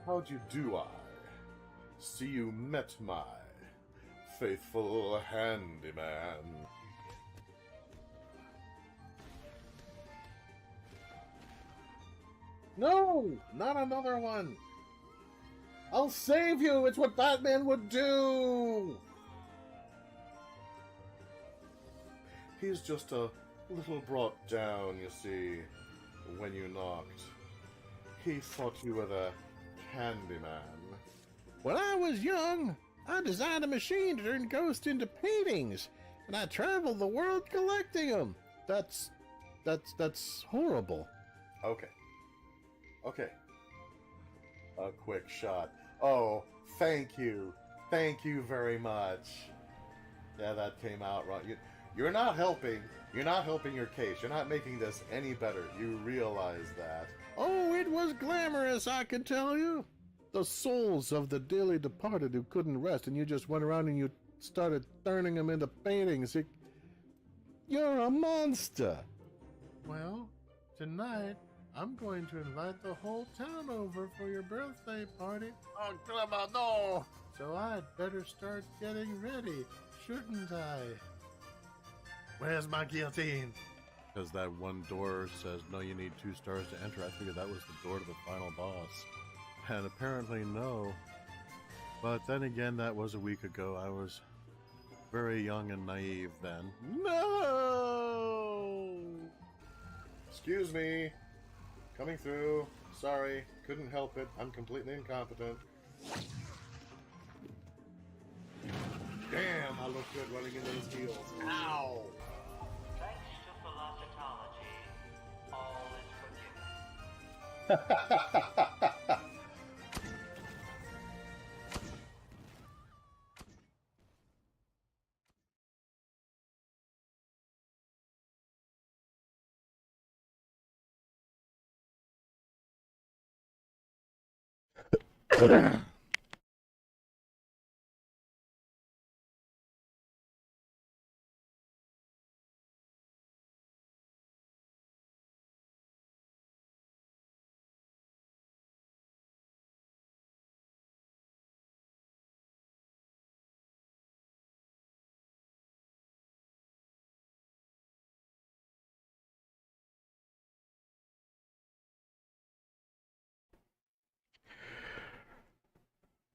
How do I? See you met my faithful handyman. No! Not another one! I'll save you! It's what Batman would do! He's just a little brought down, you see, when you knocked. He thought you were the handyman. When I was young, I designed a machine to turn ghosts into paintings, and I traveled the world collecting them. That's horrible. Okay. Okay. A quick shot. Oh, thank you. Thank you very much. Yeah, that came out wrong. You're not helping. You're not helping your case. You're not making this any better. You realize that. Oh, it was glamorous, I can tell you. The souls of the dearly departed who couldn't rest, and you just went around and you started turning them into paintings. You're a monster. Well, tonight, I'm going to invite the whole town over for your birthday party. Oh, Grandma, no! So I'd better start getting ready, shouldn't I? Where's my guillotine? Because that one door says, no, you need 2 stars to enter. I figured that was the door to the final boss. And apparently no. But then again, that was a week ago. I was very young and naive then. No! Excuse me. Coming through. Sorry. Couldn't help it. I'm completely incompetent. Damn, I look good running into those heels. Ow! Thanks to philosophology, all is forgiven.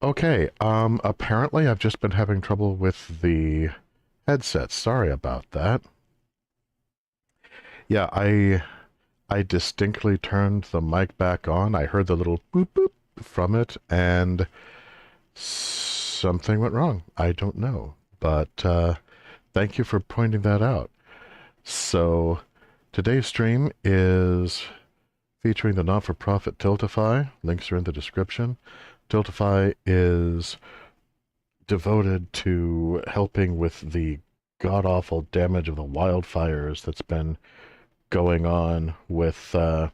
Okay, apparently I've just been having trouble with the headset. Sorry about that. Yeah, I distinctly turned the mic back on. I heard the little boop boop from it, and something went wrong. I don't know, but thank you for pointing that out. So, today's stream is featuring the not-for-profit Tiltify. Links are in the description. Tiltify is devoted to helping with the god-awful damage of the wildfires that's been going on with the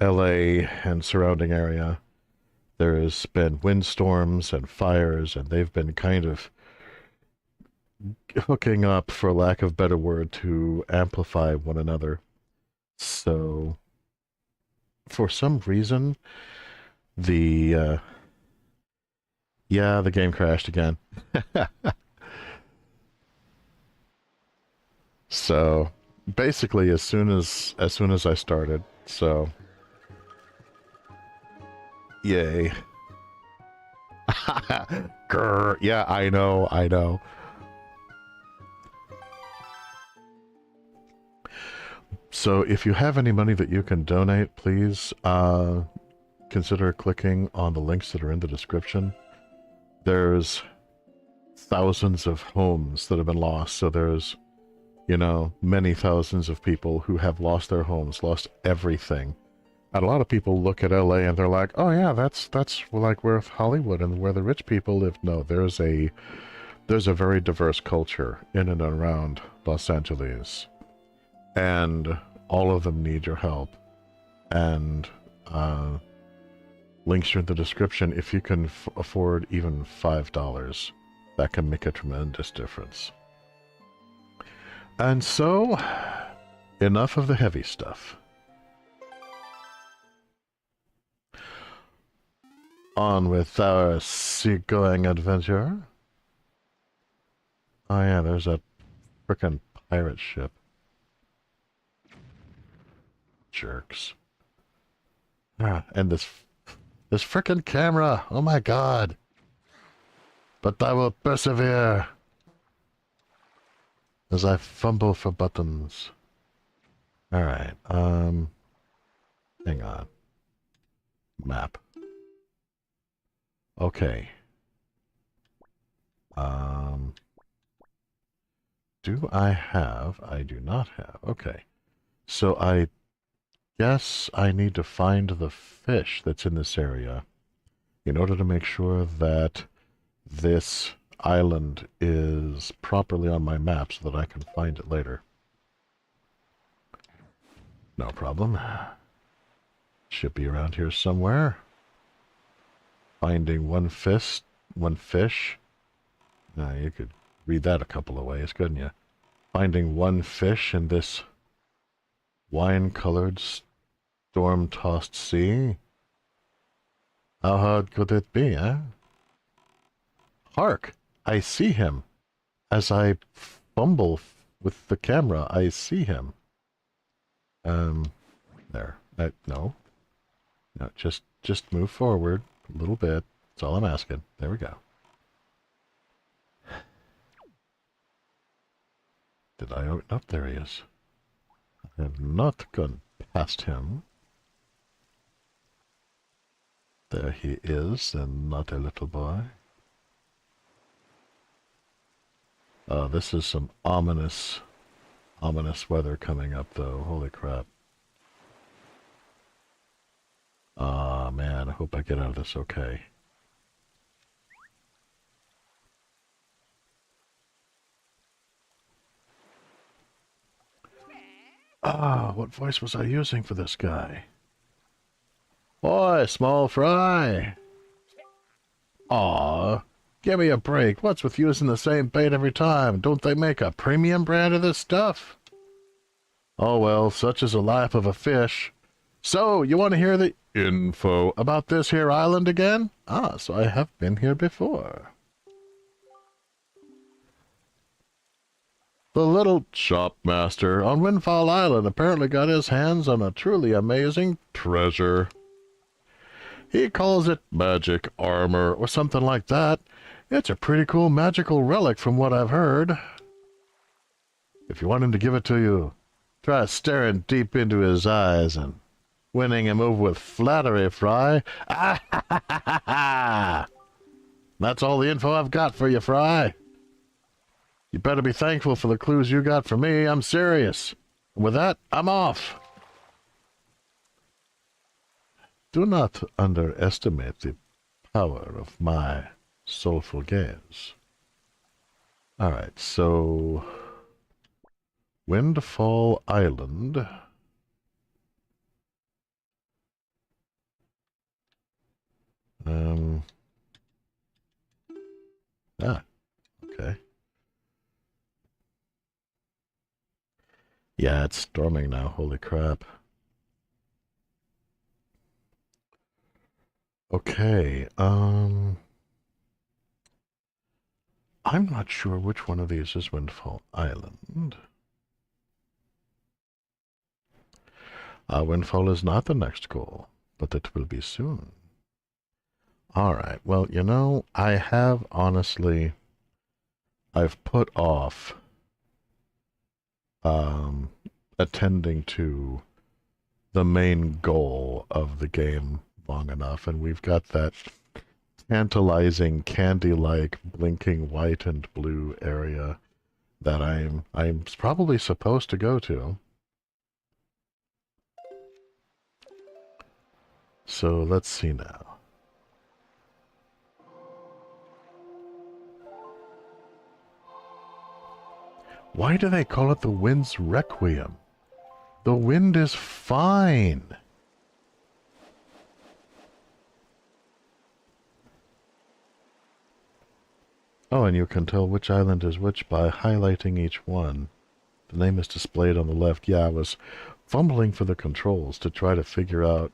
LA and surrounding area. There's been windstorms and fires, and they've been kind of hooking up, for lack of a better word, to amplify one another. So, for some reason, the game crashed again. So, basically, as soon as I started, so yay. Grr, yeah, I know. So if you have any money that you can donate, please consider clicking on the links that are in the description. There's thousands of homes that have been lost, so there's, you know, many thousands of people who have lost their homes, lost everything. And a lot of people look at LA and they're like, oh yeah, that's like where Hollywood and where the rich people live. No, there's a very diverse culture in and around Los Angeles. And all of them need your help. And links are in the description. If you can afford even $5, that can make a tremendous difference. And so, enough of the heavy stuff. on with our seagoing adventure. Oh yeah, there's that frickin' pirate ship. Jerks. Ah, and this frickin' camera. Oh my god. But I will persevere as I fumble for buttons. Alright, hang on. Map. Okay. Do I have? I do not have. Okay. So I guess I need to find the fish that's in this area in order to make sure that this island is properly on my map so that I can find it later. No problem. Should be around here somewhere. Finding one fish. Now you could read that a couple of ways, couldn't you? Finding one fish in this wine-colored, storm-tossed sea. How hard could it be, eh? Hark! I see him. As I fumble with the camera, I see him. There. No. No, just move forward a little bit. That's all I'm asking. There we go. Did I open up? There he is. I have not gone past him. There he is, and not a little boy. This is some ominous weather coming up, though. Holy crap. Aw, man, I hope I get out of this okay. Ah, what voice was I using for this guy? Boy, small fry! Aw, give me a break. What's with using the same bait every time? Don't they make a premium brand of this stuff? Oh well, such is the life of a fish. So, you want to hear the info about this here island again? Ah, so I have been here before. The little shopmaster on Windfall Island apparently got his hands on a truly amazing treasure. He calls it magic armor or something like that. It's a pretty cool magical relic from what I've heard. If you want him to give it to you, try staring deep into his eyes and winning him over with flattery, Fry. Ah, ha, ha, ha, ha, ha. That's all the info I've got for you, Fry. You better be thankful for the clues you got from me. I'm serious. And with that, I'm off. Do not underestimate the power of my soulful gaze. Alright, so Windfall Island. Okay. Yeah, it's storming now. Holy crap. Okay, I'm not sure which one of these is Windfall Island. Windfall is not the next goal, but it will be soon. Alright, well, you know, I have honestly, I've put off attending to the main goal of the game long enough, and we've got that tantalizing candy-like blinking white and blue area that I'm probably supposed to go to. So let's see now. Why do they call it the wind's requiem? The wind is fine. Oh, and you can tell which island is which by highlighting each one. The name is displayed on the left. Yeah, I was fumbling for the controls to try to figure out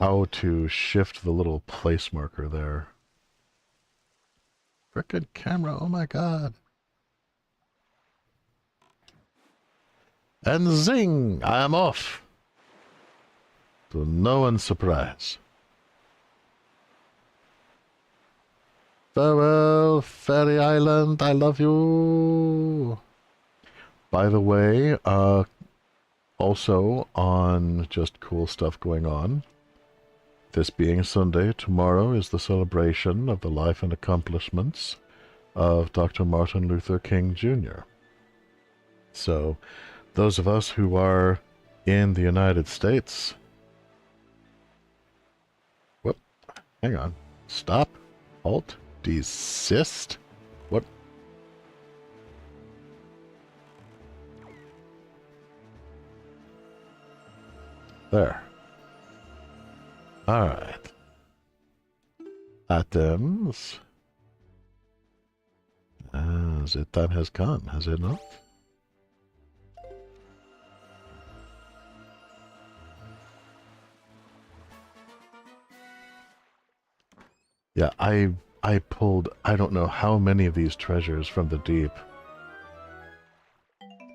how to shift the little place marker there. Frickin' camera, oh my god. And zing! I am off! To no one's surprise. Farewell, Fairy Island, I love you! By the way, also on just cool stuff going on, this being Sunday, tomorrow is the celebration of the life and accomplishments of Dr. Martin Luther King Jr. So, those of us who are in the United States... Whoop, hang on. Stop, halt, desist. What? There. Alright. Items. The time has come, has it not? Yeah, I pulled I don't know how many of these treasures from the deep.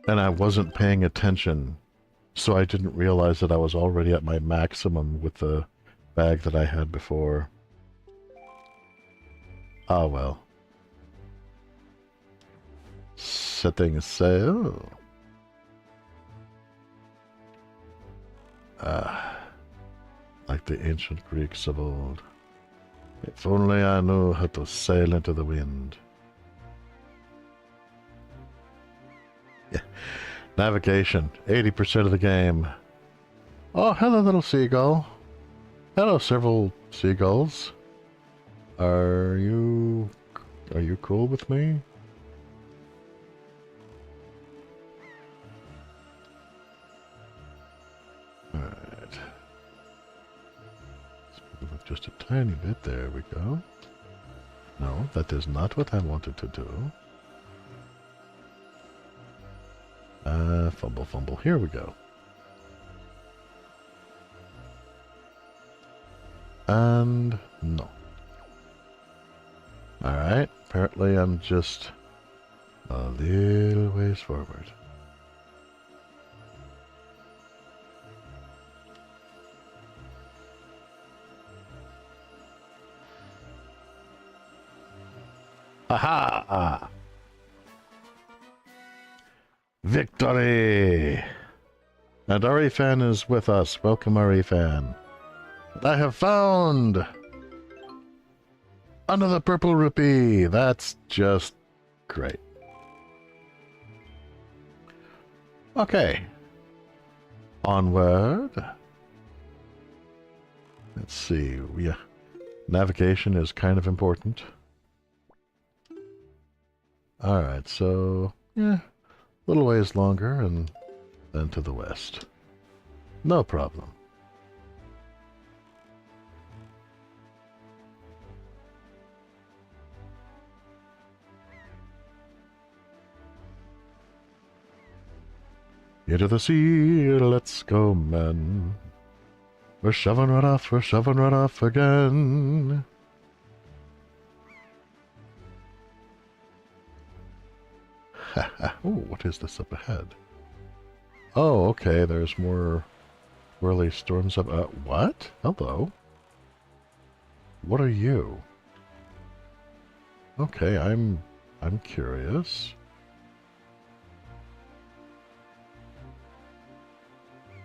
And I wasn't paying attention, so I didn't realize that I was already at my maximum with the bag that I had before. Ah well. Setting sail. Like the ancient Greeks of old. If only I knew how to sail into the wind. Yeah. Navigation, 80% of the game. Oh, hello, little seagull. Hello, several seagulls. Are you cool with me? Alright. Just a tiny bit. There we go. No, that is not what I wanted to do. Fumble, fumble. Here we go. And no. Alright, apparently I'm just a little ways forward. Aha! Victory! And Arifan is with us. Welcome, Arifan. I have found another purple rupee. That's just great. Okay. Onward. Let's see. Yeah. Navigation is kind of important. Alright, so, yeah, a little ways longer and then to the west. No problem. Into the sea, let's go, men. We're shoving right off again. Oh, what is this up ahead? Oh, okay, there's more whirly storms up. What? Hello? What are you? Okay, I'm curious.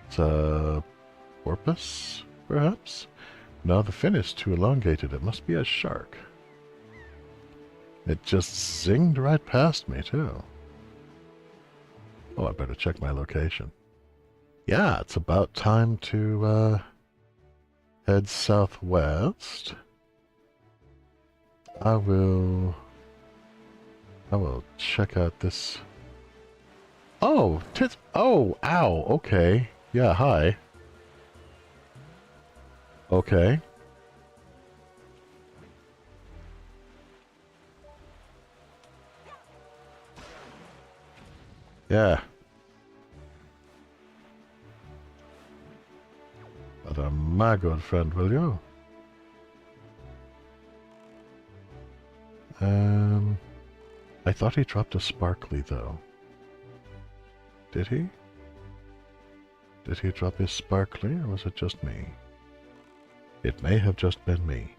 It's a porpoise, perhaps? No, the fin is too elongated. It must be a shark. It just zinged right past me, too. Oh, I better check my location. Yeah, it's about time to head southwest. I will check out this. Oh, oh, ow, okay. Yeah, hi. Okay. Yeah. But my good friend, will you? I thought he dropped a sparkly, though. Did he? Did he drop his sparkly, or was it just me? It may have just been me.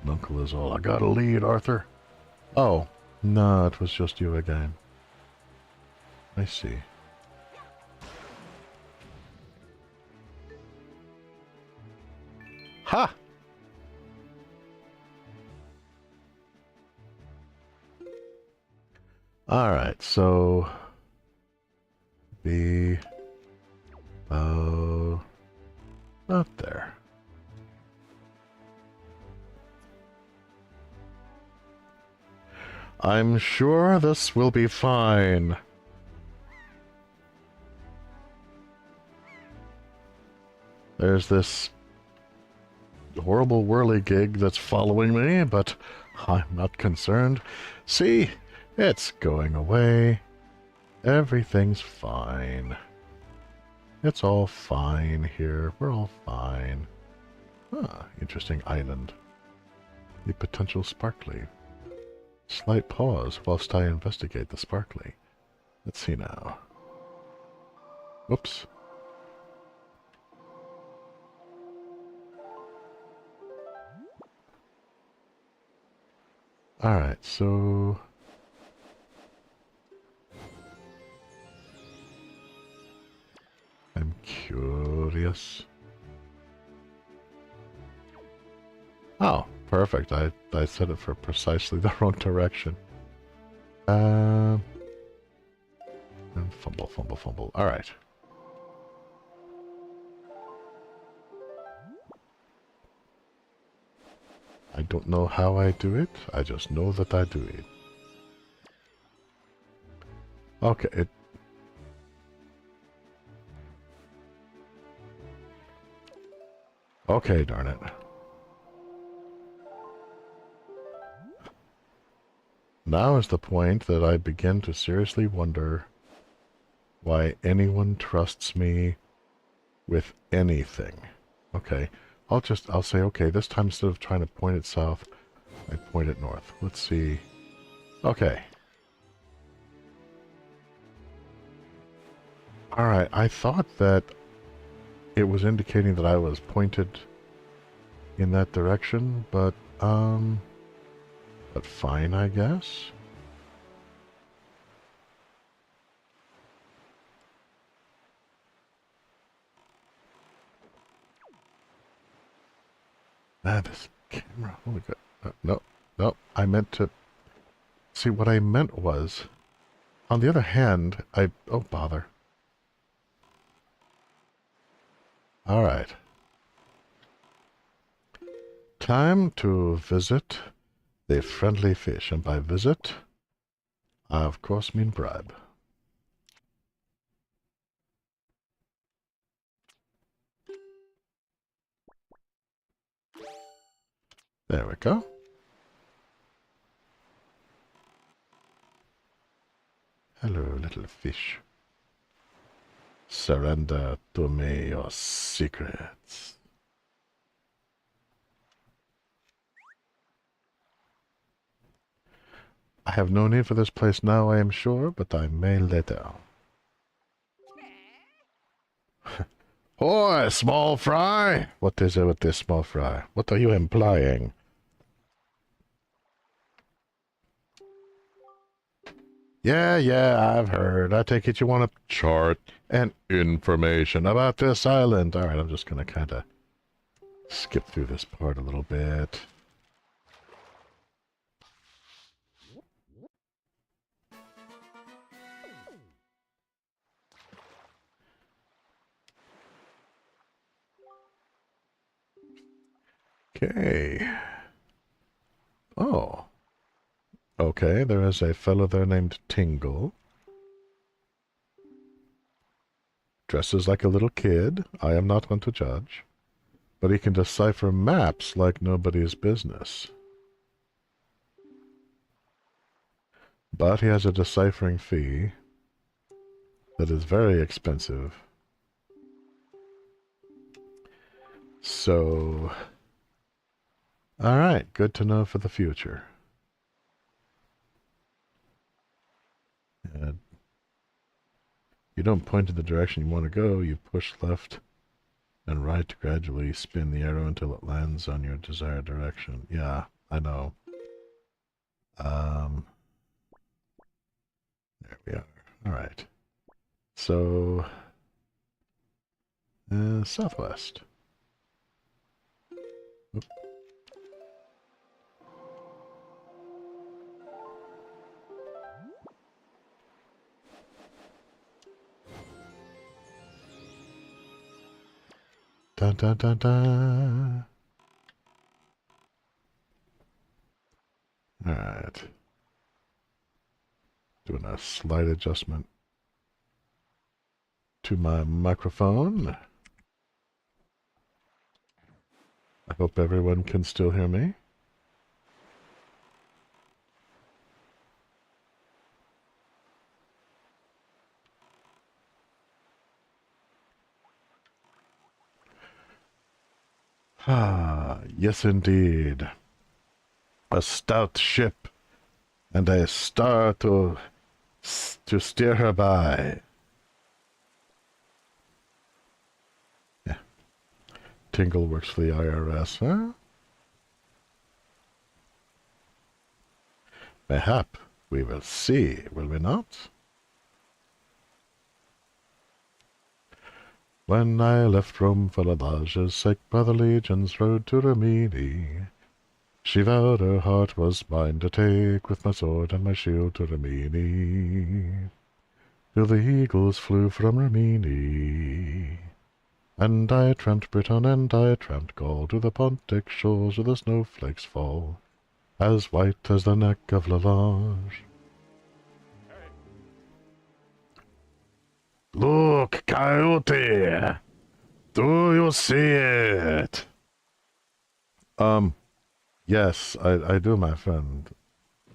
Uncle is all, I got a lead, Arthur. Oh, no, it was just you again. I see. Ha! Alright, so... be... up there. I'm sure this will be fine. There's this horrible whirligig that's following me, but I'm not concerned. See? It's going away. Everything's fine. It's all fine here. We're all fine. Ah, interesting island. The potential sparkly. Slight pause whilst I investigate the sparkly. Let's see now. Whoops. Alright, so... I'm curious. Oh, perfect. I set it for precisely the wrong direction. And fumble, fumble, fumble. Alright. I don't know how I do it. I just know that I do it. Okay, okay, darn it. Now is the point that I begin to seriously wonder why anyone trusts me with anything. Okay, I'll say, okay, this time instead of trying to point it south, I point it north. Let's see. Okay. Alright, I thought that it was indicating that I was pointed in that direction, but fine, I guess. Ah, this camera, holy god. No, I meant to... See, what I meant was... On the other hand, oh, bother. Alright. Time to visit the friendly fish, and by visit, I of course mean bribe. There we go. Hello, little fish. Surrender to me your secrets. I have no need for this place now, I am sure, but I may later. Oi, small fry! What is it with this small fry? What are you implying? Yeah, I've heard. I take it you want a chart and information about this island. Alright, I'm just gonna kinda skip through this part a little bit. Okay. Oh. Okay, there is a fellow there named Tingle. Dresses like a little kid. I am not one to judge. But he can decipher maps like nobody's business. But he has a deciphering fee. that is very expensive. So, alright, good to know for the future. And you don't point in the direction you want to go, you push left and right to gradually spin the arrow until it lands on your desired direction. Yeah, I know. There we are. Alright. So, southwest. Oop. Dun dun dun dun. Alright. Doing a slight adjustment to my microphone. I hope everyone can still hear me. Ah, yes indeed. A stout ship, and a star to steer her by. Yeah. Tingle works for the IRS, huh? Mayhap we will see, will we not? When I left Rome for Lavage's sake by the legion's road to Rimini, she vowed her heart was mine to take with my sword and my shield to Rimini. Till the eagles flew from Rimini. And I tramped Britain and I tramped Gaul to the Pontic shores where the snowflakes fall, as white as the neck of Lalage. Look, Coyote! Do you see it? Yes, I do, my friend.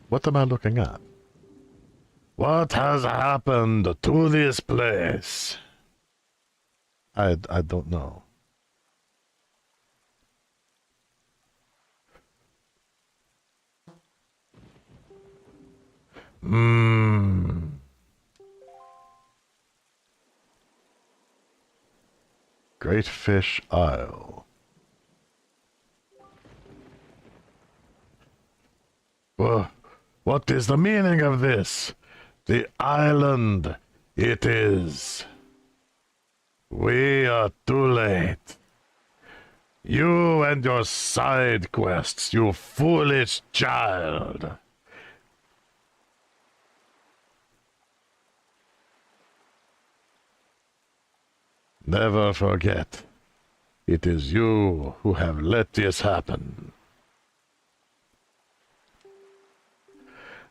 What am I looking at? What has happened to this place? I don't know. Great Fish Isle. What is the meaning of this? The island, it is. We are too late. You and your side quests, you foolish child. Never forget, it is you who have let this happen.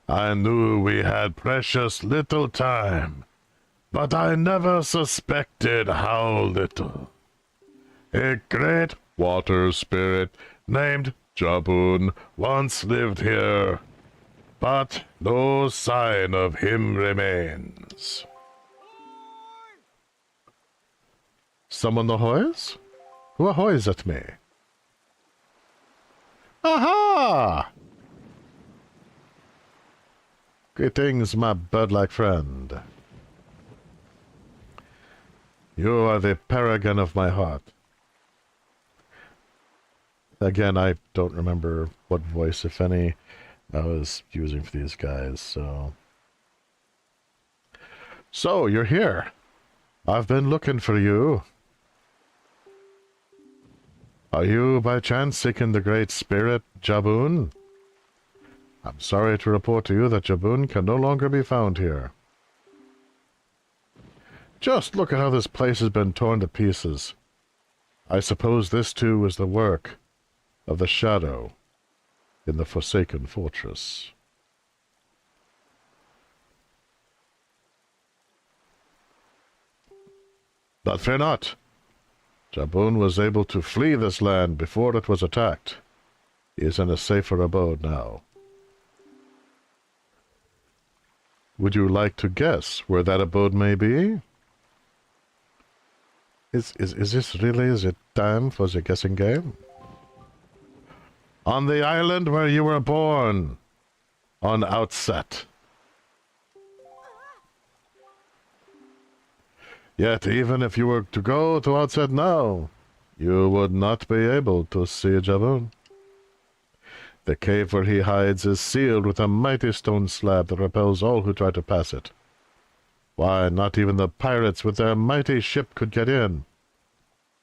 I knew we had precious little time, but I never suspected how little. A great water spirit named Jabun once lived here, but no sign of him remains. Someone ahoys? Who ahoys at me? Aha! Greetings, my bird-like friend. You are the paragon of my heart. Again, I don't remember what voice, if any, I was using for these guys, so... So, you're here. I've been looking for you. Are you, by chance, seeking the great spirit, Jabun? I'm sorry to report to you that Jabun can no longer be found here. Just look at how this place has been torn to pieces. I suppose this, too, is the work of the shadow in the Forsaken Fortress. But fear not. Jabun was able to flee this land before it was attacked. He is in a safer abode now. Would you like to guess where that abode may be? Is this really the time for the guessing game? On the island where you were born. On Outset. Yet even if you were to go to Outset now, you would not be able to see Jaboon. The cave where he hides is sealed with a mighty stone slab that repels all who try to pass it. Why, not even the pirates with their mighty ship could get in.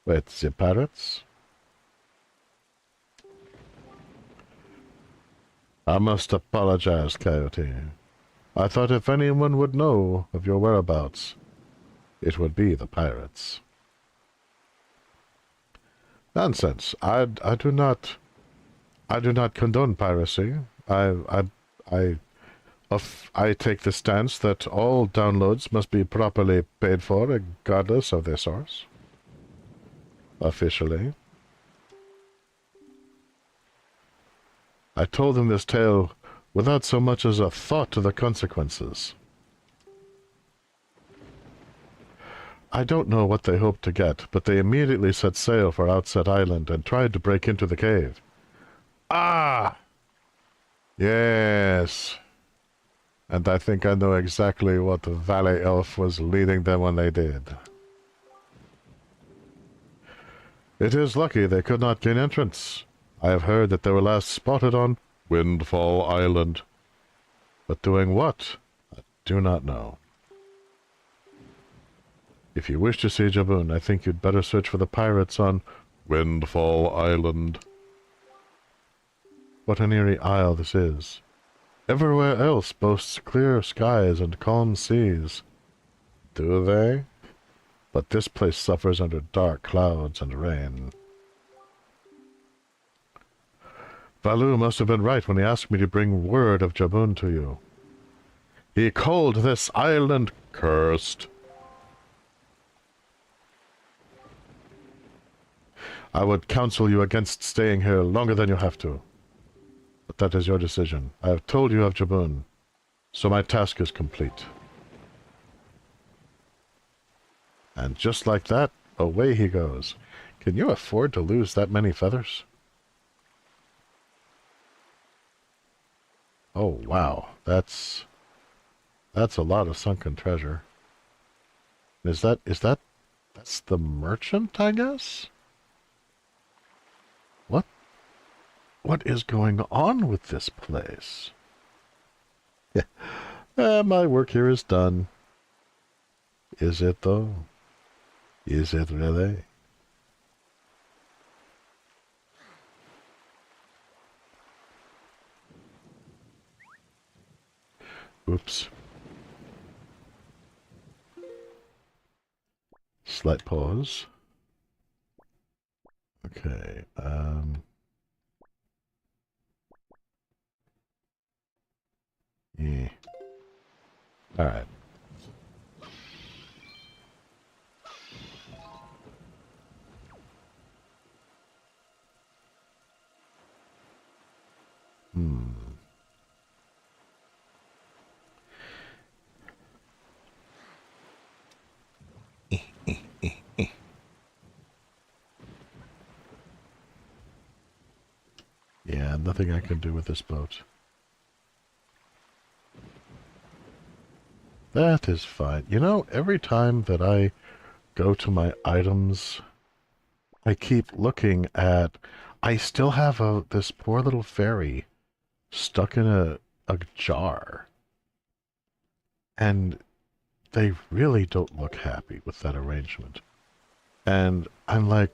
Wait, the pirates? I must apologize, Coyote. I thought if anyone would know of your whereabouts, it would be the pirates. Nonsense. I do not condone piracy. I take the stance that all downloads must be properly paid for, regardless of their source. Officially. I told them this tale without so much as a thought to the consequences. I don't know what they hoped to get, but they immediately set sail for Outset Island and tried to break into the cave. Ah! Yes. And I think I know exactly what the Valley Elf was leading them when they did. It is lucky they could not gain entrance. I have heard that they were last spotted on Windfall Island. But doing what? I do not know. If you wish to see Jaboon, I think you'd better search for the pirates on Windfall Island. What an eerie isle this is. Everywhere else boasts clear skies and calm seas. Do they? But this place suffers under dark clouds and rain. Valu must have been right when he asked me to bring word of Jaboon to you. He called this island cursed. I would counsel you against staying here longer than you have to. But that is your decision. I have told you of Jaboon, so my task is complete. And just like that, away he goes. Can you afford to lose that many feathers? Oh, wow. That's a lot of sunken treasure. That's the merchant, I guess? What is going on with this place? My work here is done. Is it, though? Is it really? Oops. Slight pause. Okay, yeah. All right. Yeah, nothing I can do with this boat. That is fine. You know, every time that I go to my items, I keep looking at... I still have this poor little fairy stuck in a jar. And they really don't look happy with that arrangement. And I'm like...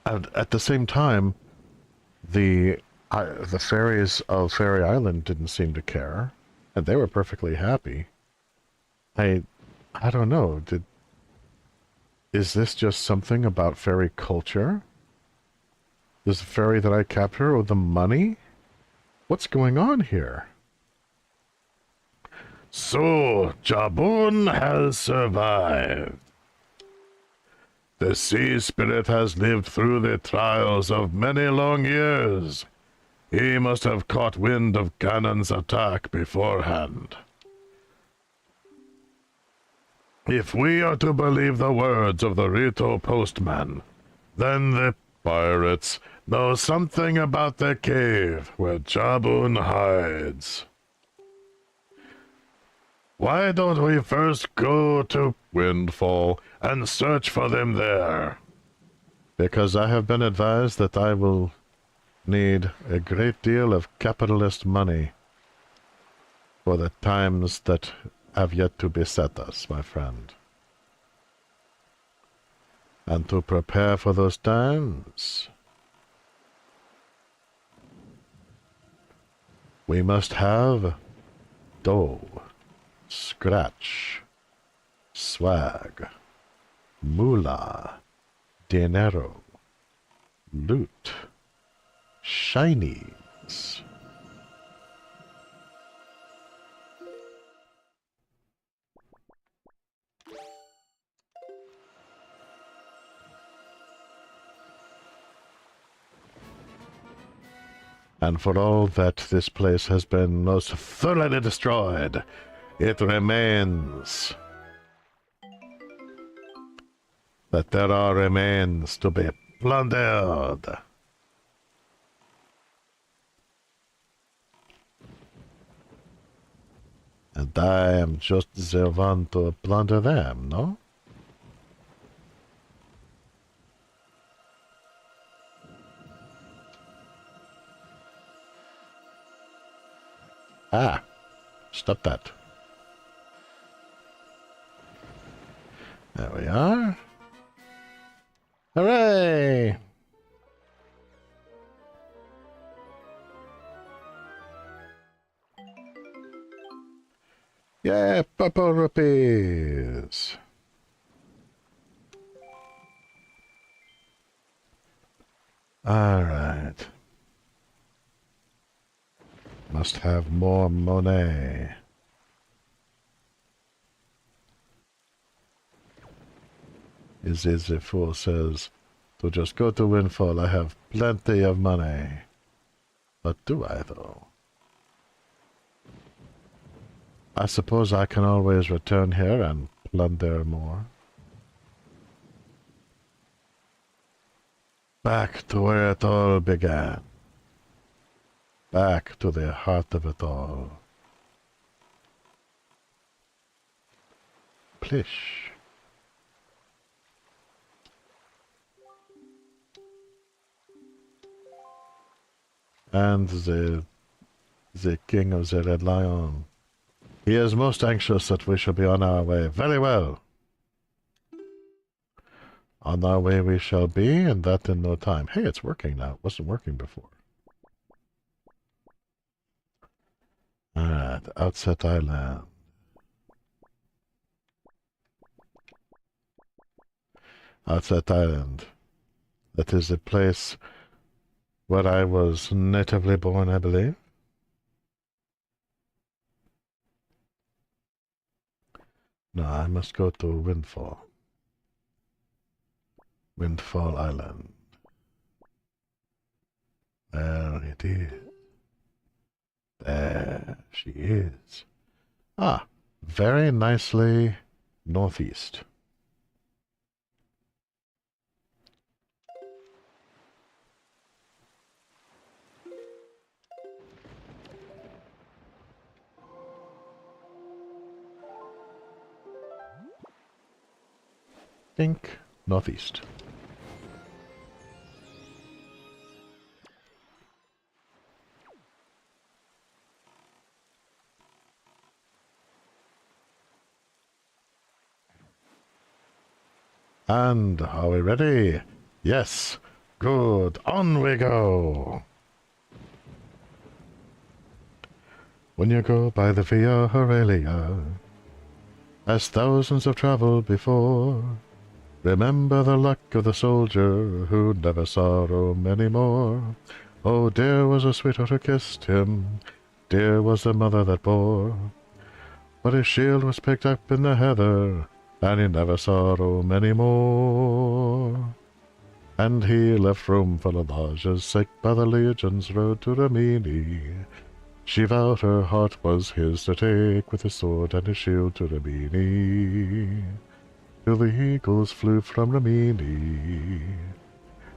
At the same time, the fairies of Fairy Island didn't seem to care. And they were perfectly happy. I don't know. Is this just something about fairy culture? Is the fairy that I capture with the money? What's going on here? So, Jaboon has survived. The sea spirit has lived through the trials of many long years, He must have caught wind of Ganon's attack beforehand. If we are to believe the words of the Rito postman, then the pirates know something about the cave where Jabun hides. Why don't we first go to Windfall and search for them there? Because I have been advised that I will need a great deal of capitalist money for the times that have yet to beset us, my friend. And to prepare for those times, we must have dough, scratch, swag, moolah, dinero, loot, shinies. And for all that this place has been most thoroughly destroyed, it remains that there are remains to be plundered. And I am just the one to plunder them, no? Ah, stop that. There we are. Hooray! Yeah, purple rupees. All right. Must have more money. The fool says, to just go to Windfall, I have plenty of money. But do I, though? I suppose I can always return here and plunder more. Back to where it all began. Back to the heart of it all. Plish. And the king of the Red Lion. He is most anxious that we shall be on our way. Very well. On our way we shall be, and that in no time. Hey, it's working now. It wasn't working before. Alright, Outset Island. Outset Island. That is the place where I was natively born, I believe. No, I must go to Windfall. Windfall Island. There it is. There she is. Ah, very nicely northeast. Think northeast. And are we ready? Yes. Good. On we go. When you go by the Via Aurelia, as thousands have traveled before, remember the luck of the soldier who never saw Rome any more. Oh, dear was the sweetheart who kissed him, dear was the mother that bore. But his shield was picked up in the heather, and he never saw Rome any more. And he left Rome for Lodge's sake by the legion's road to Rimini. She vowed her heart was his to take, with his sword and his shield to Rimini. Till the eagles flew from Rimini.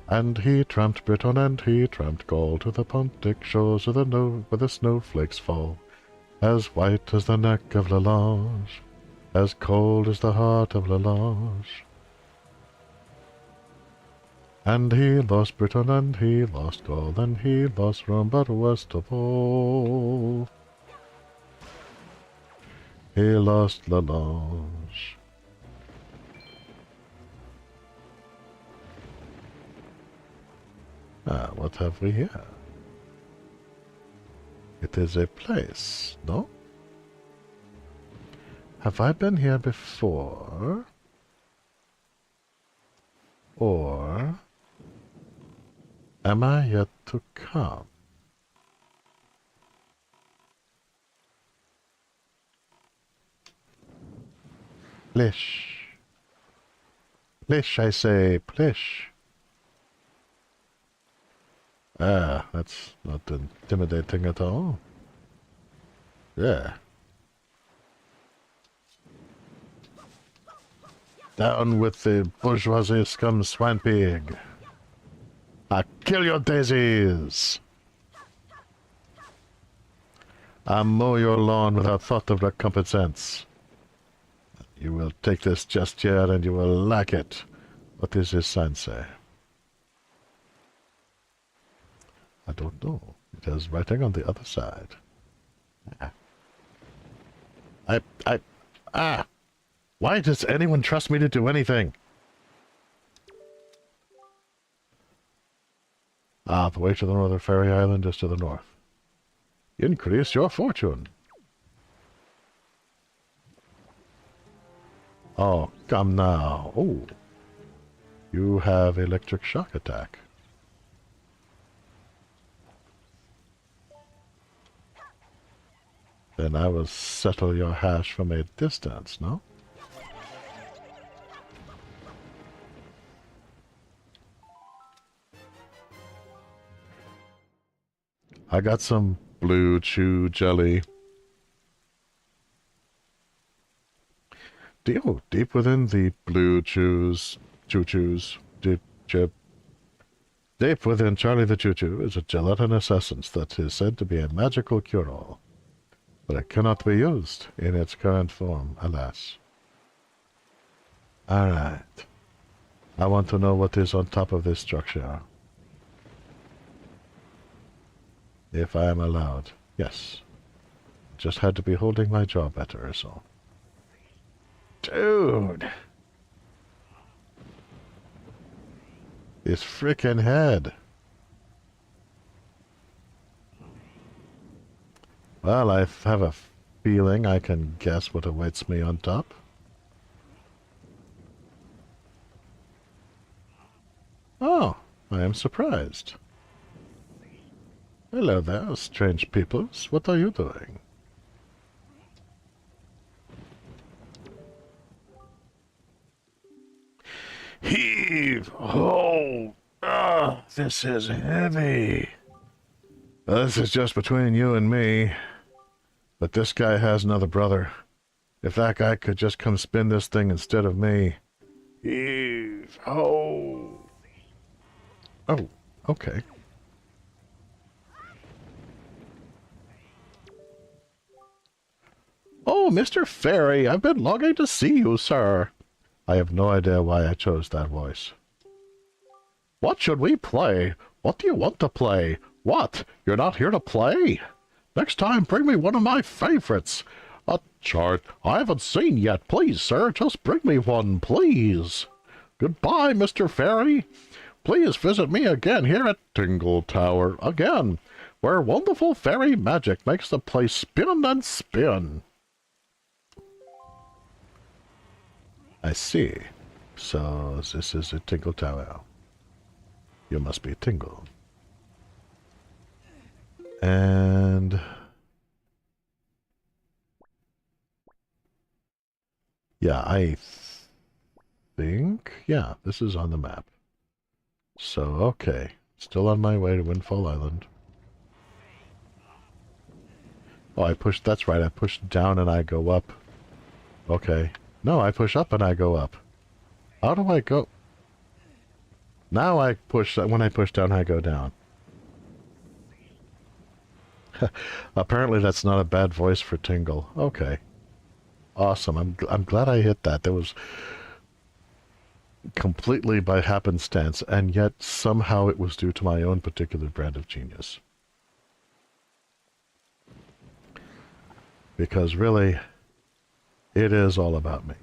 And he tramped Britain and he tramped Gaul to the Pontic shores of where the snowflakes fall, as white as the neck of Lalage, as cold as the heart of Lalage. And he lost Britain and he lost Gaul, and he lost Rome, but worst of all, he lost Lalage. Ah, what have we here? It is a place, no? Have I been here before? Or am I yet to come? Plish. Plish, I say, plish. Ah, that's not intimidating at all. Yeah. Down with the bourgeoisie scum swine pig. I kill your daisies. I mow your lawn without thought of recompense. You will take this just yet and you will like it. What does this sign say? I don't know. It has writing on the other side. Why does anyone trust me to do anything? Ah, the way to the northern fairy island is to the north. Increase your fortune. Oh, come now. Oh. You have electric shock attack. Then I will settle your hash from a distance, no? I got some blue chew jelly. Deep within the blue chews, deep within Charlie the Choo-Choo is a gelatinous essence that is said to be a magical cure-all. But it cannot be used in its current form, alas. Alright. I want to know what is on top of this structure. If I am allowed. Yes. Just had to be holding my jaw better or so. Dude! This frickin' head. Well, I have a feeling I can guess what awaits me on top. Oh, I am surprised. Hello there, strange peoples. What are you doing? Heave! Oh! Ah, this is heavy. This is just between you and me. But this guy has another brother. If that guy could just come spin this thing instead of me. Heave! Oh! Oh, okay. Oh, Mr. Fairy, I've been longing to see you, sir. I have no idea why I chose that voice. What should we play? What do you want to play? What? You're not here to play? Next time, bring me one of my favorites. A chart I haven't seen yet. Please, sir, just bring me one, please. Goodbye, Mr. Fairy. Please visit me again here at Tingle Tower, again, where wonderful fairy magic makes the place spin and spin. I see. So, this is a Tingle Tower. You must be Tingle. And... yeah, I think... yeah, this is on the map. So, okay. Still on my way to Windfall Island. Oh, I pushed... That's right, I pushed down and I go up. Okay. No, I push up and I go up. How do I go? Now I push... When I push down, I go down. Apparently that's not a bad voice for Tingle. Okay. Awesome. I'm glad I hit that. That was completely by happenstance, and yet somehow it was due to my own particular brand of genius. Because really, it is all about me.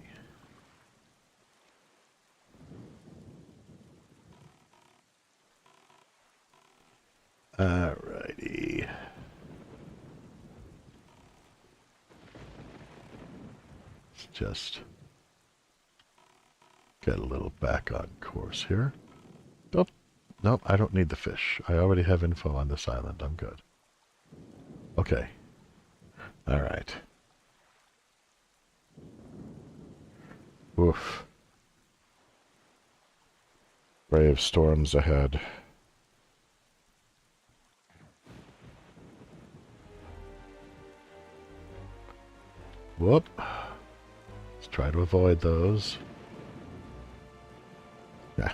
Alrighty. Let's just get a little back on course here. Oh, nope, I don't need the fish. I already have info on this island. I'm good. Okay. Alright. Oof. Brave storms ahead. Whoop. Let's try to avoid those. Yeah.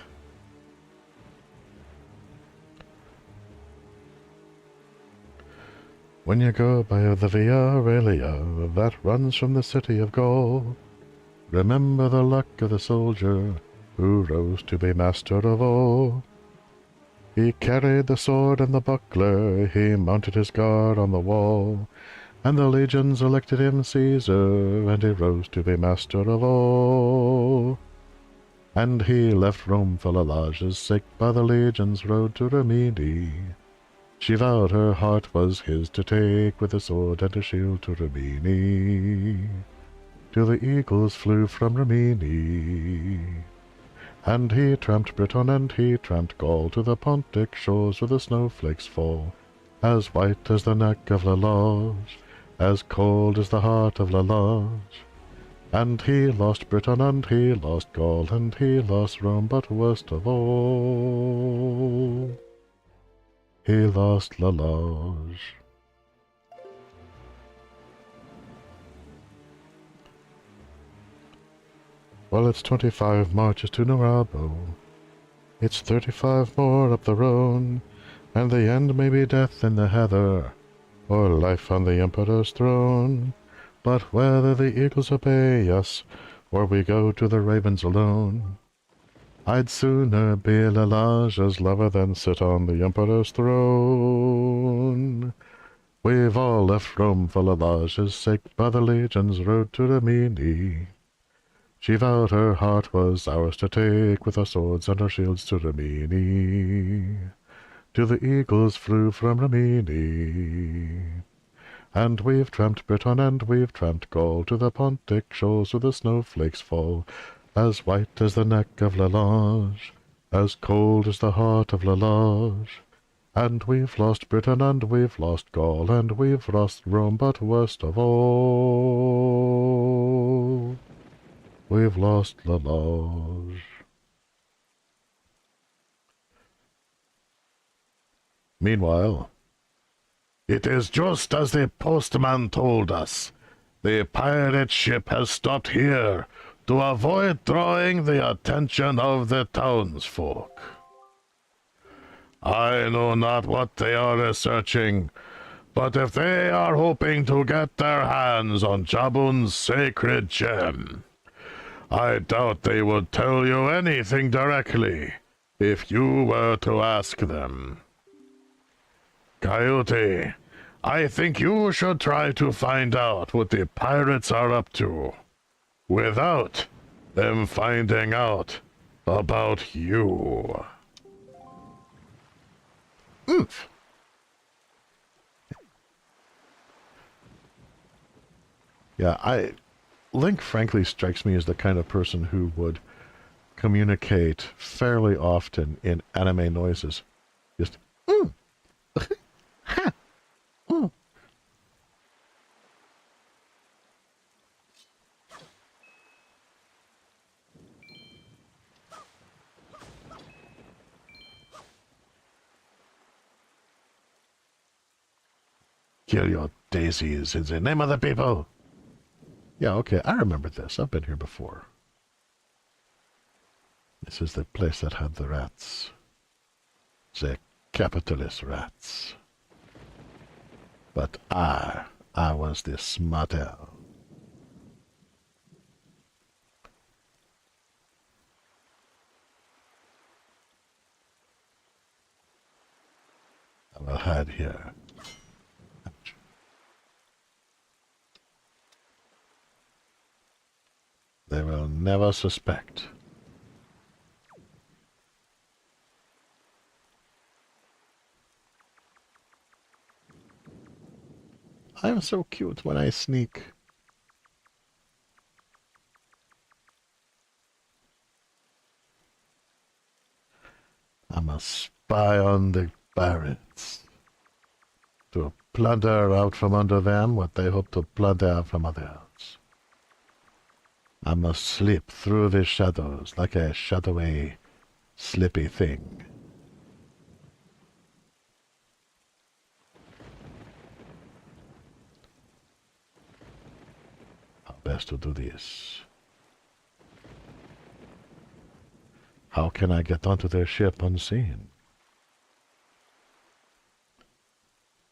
When you go by the Via Aurelia that runs from the city of Gaul, remember the luck of the soldier who rose to be master of all. He carried the sword and the buckler, he mounted his guard on the wall, and the legions elected him Caesar, and he rose to be master of all. And he left Rome for Lalage's sake by the legions' road to Rimini. She vowed her heart was his to take, with a sword and a shield to Rimini, till the eagles flew from Rimini. And he tramped Britain and he tramped Gaul to the Pontic shores where the snowflakes fall, as white as the neck of Lalage, as cold as the heart of Lalage. And he lost Britain and he lost Gaul and he lost Rome, but worst of all, he lost Lalage. Well, it's 25 marches to Narabo. It's 35 more up the Rhone, and the end may be death in the heather, or life on the Emperor's throne. But whether the eagles obey us, or we go to the ravens alone, I'd sooner be Lalage's lover than sit on the Emperor's throne. We've all left Rome for Lalage's sake by the legion's road to Rimini. She vowed her heart was ours to take, with our swords and our shields to Rimini, till the eagles flew from Rimini. And we've tramped Britain and we've tramped Gaul to the Pontic shores where the snowflakes fall, as white as the neck of Lalage, as cold as the heart of Lalage. And we've lost Britain and we've lost Gaul and we've lost Rome, but worst of all, we've lost Lalage. Meanwhile, it is just as the postman told us. The pirate ship has stopped here to avoid drawing the attention of the townsfolk. I know not what they are researching, but if they are hoping to get their hands on Jabun's sacred gem, I doubt they would tell you anything directly if you were to ask them. Coyote, I think you should try to find out what the pirates are up to, without them finding out about you. Oof. Yeah, Link frankly strikes me as the kind of person who would communicate fairly often in anime noises. Just, ha, kill your daisies in the name of the people. Yeah, okay, I remember this. I've been here before. This is the place that had the rats. The capitalist rats. But I was the smarter. I will hide here. They will never suspect. I'm so cute when I sneak. I'm a spy on the pirates. To plunder out from under them what they hope to plunder from others. I must slip through the shadows like a shadowy, slippy thing. How best to do this? How can I get onto their ship unseen?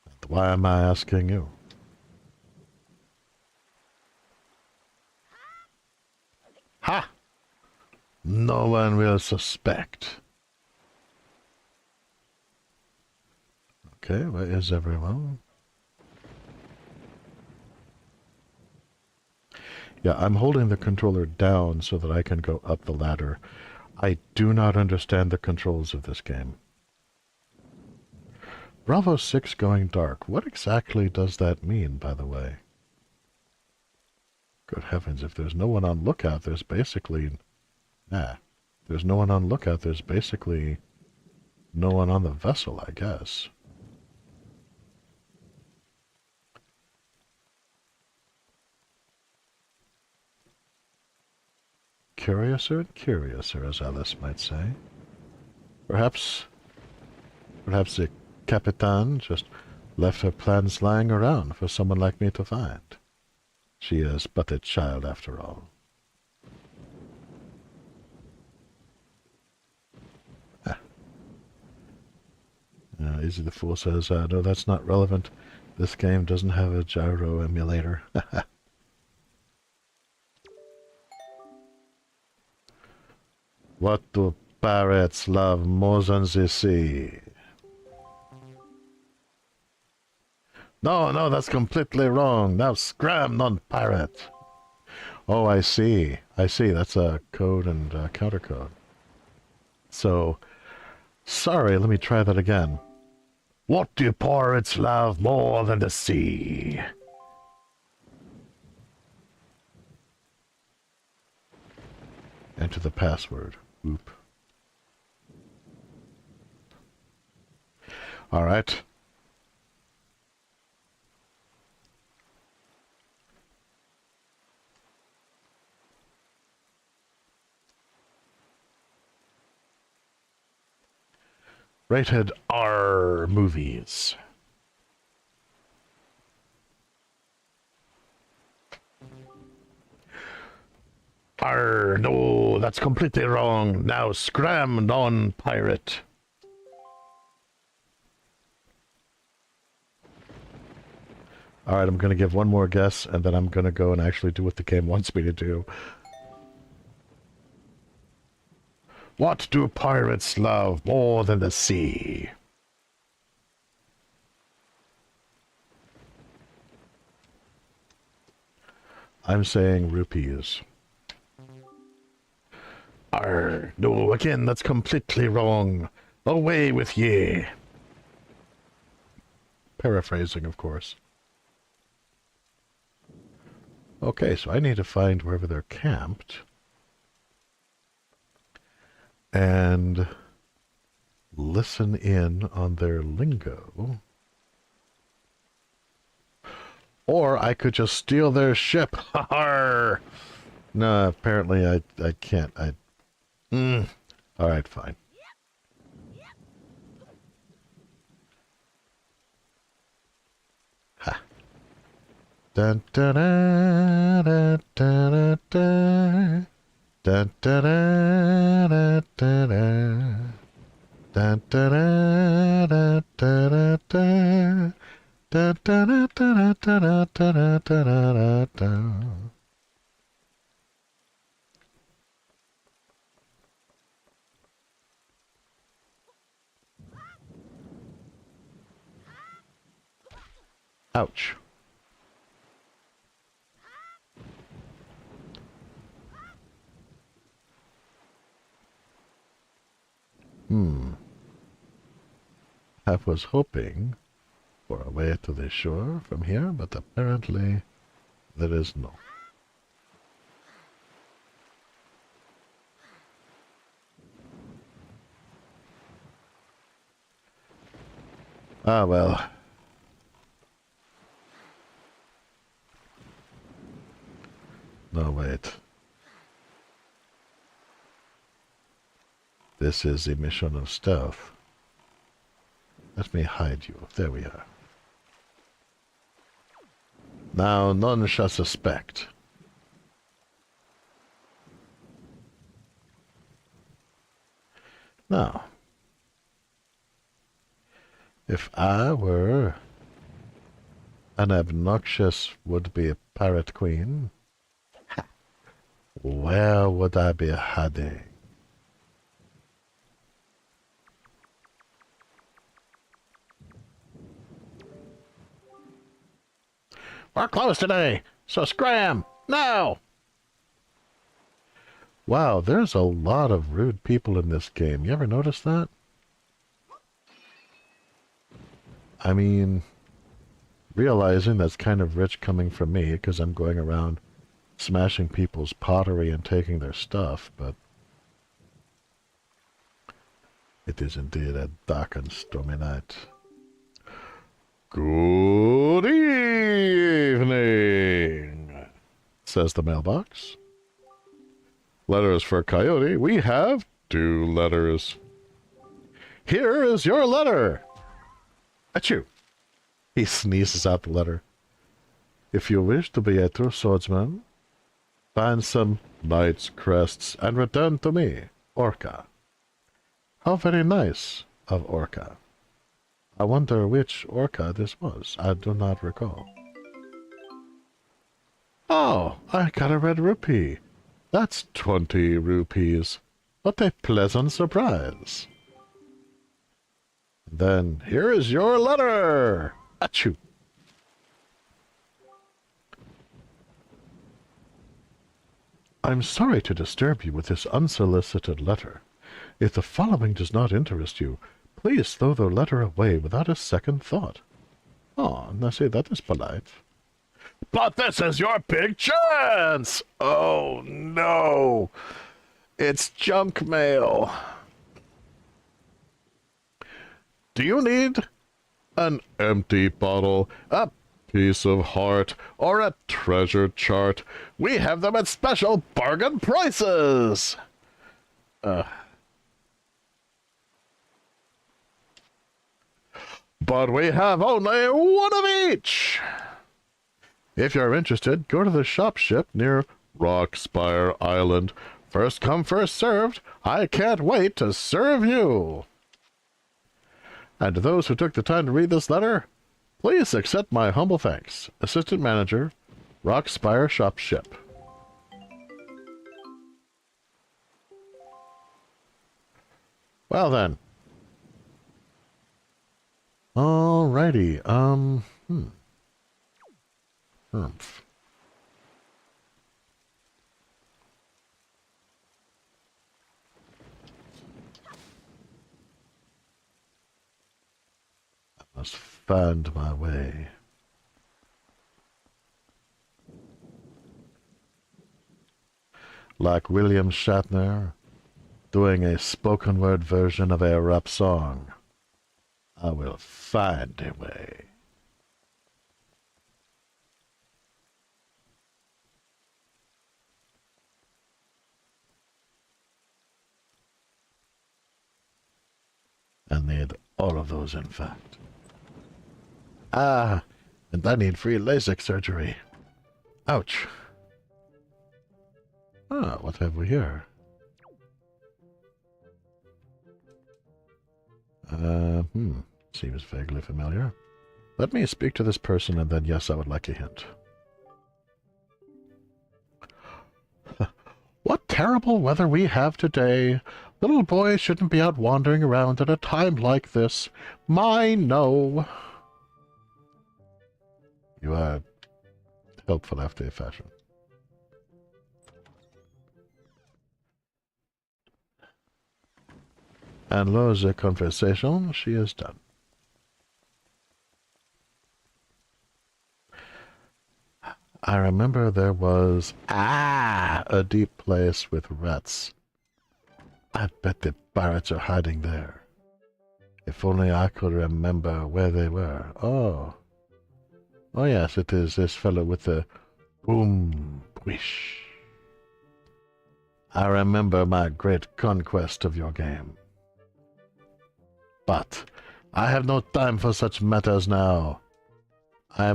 And why am I asking you? Ha! No one will suspect. Okay, where is everyone? Yeah, I'm holding the controller down so that I can go up the ladder. I do not understand the controls of this game. Bravo 6 going dark. What exactly does that mean, by the way? Good heavens, if there's no one on lookout, there's basically... Nah. There's no one on lookout, there's basically no one on the vessel, I guess. Curiouser and curiouser, as Alice might say. Perhaps the Capitan just left her plans lying around for someone like me to find. She is but a child after all. Easy the Fool says, no, that's not relevant. This game doesn't have a gyro emulator. What do pirates love more than the sea? No, that's completely wrong. Now scram, non-pirate. Oh, I see. That's a code and counter code. So, sorry, let me try that again. What do pirates love more than the sea? Enter the password. Oop. All right. Rated R movies. R, no, that's completely wrong. Now scram, non-pirate. Alright, I'm going to give one more guess, and then I'm going to go and actually do what the game wants me to do. What do pirates love more than the sea? I'm saying rupees. Arr, no, again, that's completely wrong. Away with ye. Paraphrasing, of course. Okay, so I need to find wherever they're camped. And listen in on their lingo. Or I could just steal their ship. Har! No, apparently I can't. Alright, fine. Ha. Dun, dun, dun, dun, dun, dun, dun, dun, dun, dun, dun. Dun, dun, dun, dun, dun, dun, dun, dun, dun, dun, dun, dun, dun, dun. Ouch. I was hoping for a way to the shore from here, but apparently there is no. Ah, well. No, wait. This is the mission of stealth. Let me hide you. There we are. Now none shall suspect. Now, if I were an obnoxious would-be pirate queen, where would I be hiding? We're closed today, so scram! Now! Wow, there's a lot of rude people in this game. You ever notice that? I mean, realizing that's kind of rich coming from me, because I'm going around smashing people's pottery and taking their stuff, but it is indeed a dark and stormy night. Good evening, says the mailbox. Letters for Coyote. We have 2 letters. Here is your letter. Achoo. He sneezes out the letter. If you wish to be a true swordsman, find some knight's crests and return to me, Orca. How very nice of Orca. I wonder which Orca this was. I do not recall. Oh, I got a red rupee. That's 20 rupees. What a pleasant surprise. Then here is your letter. Achoo. I'm sorry to disturb you with this unsolicited letter. If the following does not interest you, please throw the letter away without a second thought. Oh, now see, that is polite. But this is your big chance! Oh, no. It's junk mail. Do you need an empty bottle, a piece of heart, or a treasure chart? We have them at special bargain prices! But we have only one of each! If you're interested, go to the shop ship near Rockspire Island. First come, first served. I can't wait to serve you. And to those who took the time to read this letter, please accept my humble thanks. Assistant Manager, Rockspire Shop Ship. Well then. Alrighty, Humph. I must find my way. Like William Shatner, doing a spoken word version of a rap song. I will find a way. I need all of those, in fact. Ah, And I need free LASIK surgery. Ouch. Ah, what have we here? Seems vaguely familiar. Let me speak to this person and then yes, I would like a hint. What terrible weather we have today. Little boys shouldn't be out wandering around at a time like this. My no. You are helpful after a fashion. And lo, the conversation, she is done. I remember there was, a deep place with rats. I bet the pirates are hiding there. If only I could remember where they were. Oh. Oh yes, it is this fellow with the boom, wish. I remember my great conquest of your game. But I have no time for such matters now. I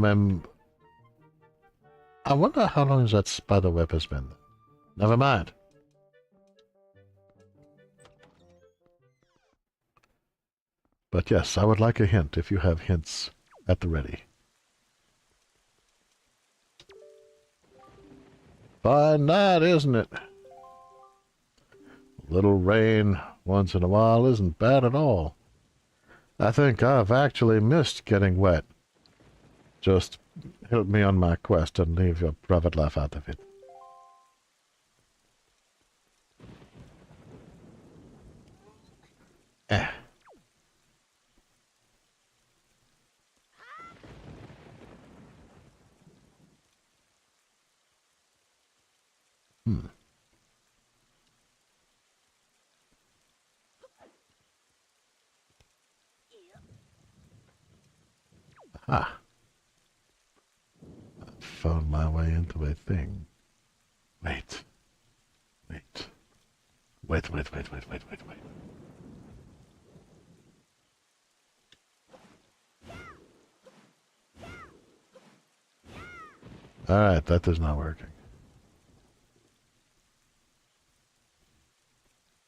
wonder how long that spider web has been. Never mind. But yes, I would like a hint if you have hints at the ready. Fine night, isn't it? A little rain once in a while isn't bad at all. I think I've actually missed getting wet. Just help me on my quest and leave your private life out of it. Ah. I found my way into a thing. Wait. Wait. Wait. Alright, that is not working.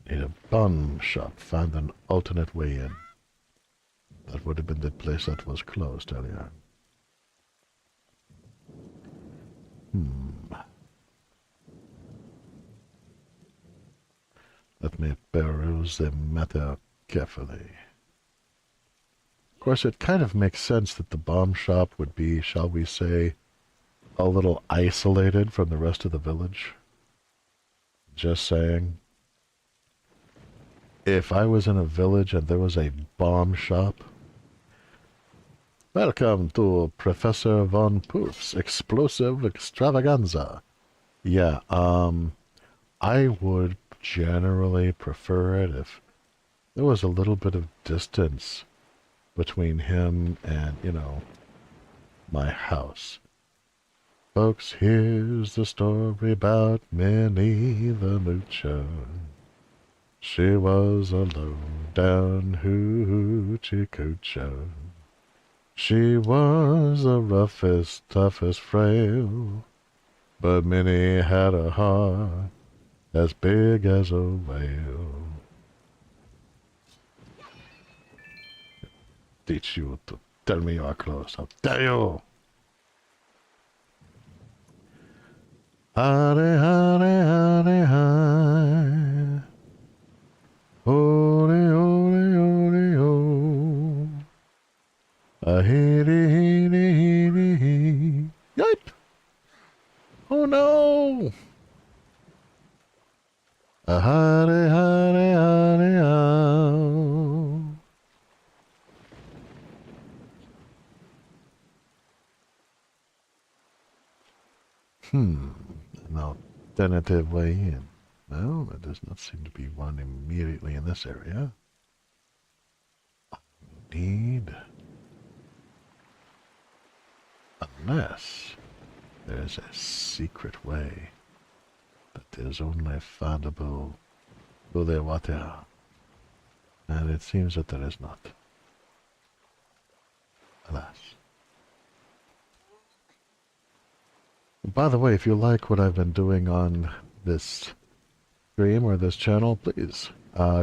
Need a bun shop. Find an alternate way in. That would have been the place that was closed earlier. Let me peruse the matter carefully. Of course, it kind of makes sense that the bomb shop would be, shall we say, a little isolated from the rest of the village. Just saying. If I was in a village and there was a bomb shop... Welcome to Professor Von Poof's Explosive Extravaganza. Yeah, I would generally prefer it if there was a little bit of distance between him and, you know, my house. Folks, here's the story about Minnie the Moocher. She was a low-down hoochie coocher. She was the roughest, toughest frail, but Minnie had a heart as big as a whale. Teach you to tell me you are close. I'll tell you. Howdy, howdy, howdy, hi. Holy, holy, holy, ho. A hitty, hitty, hitty, hitty. Yipe! Oh no! A howdy, howdy, howdy, how. An alternative way in. Well, there does not seem to be one immediately in this area. Need... Unless there's a secret way that is only findable through the water. And it seems that there is not. Alas. By the way, if you like what I've been doing on this stream or this channel, please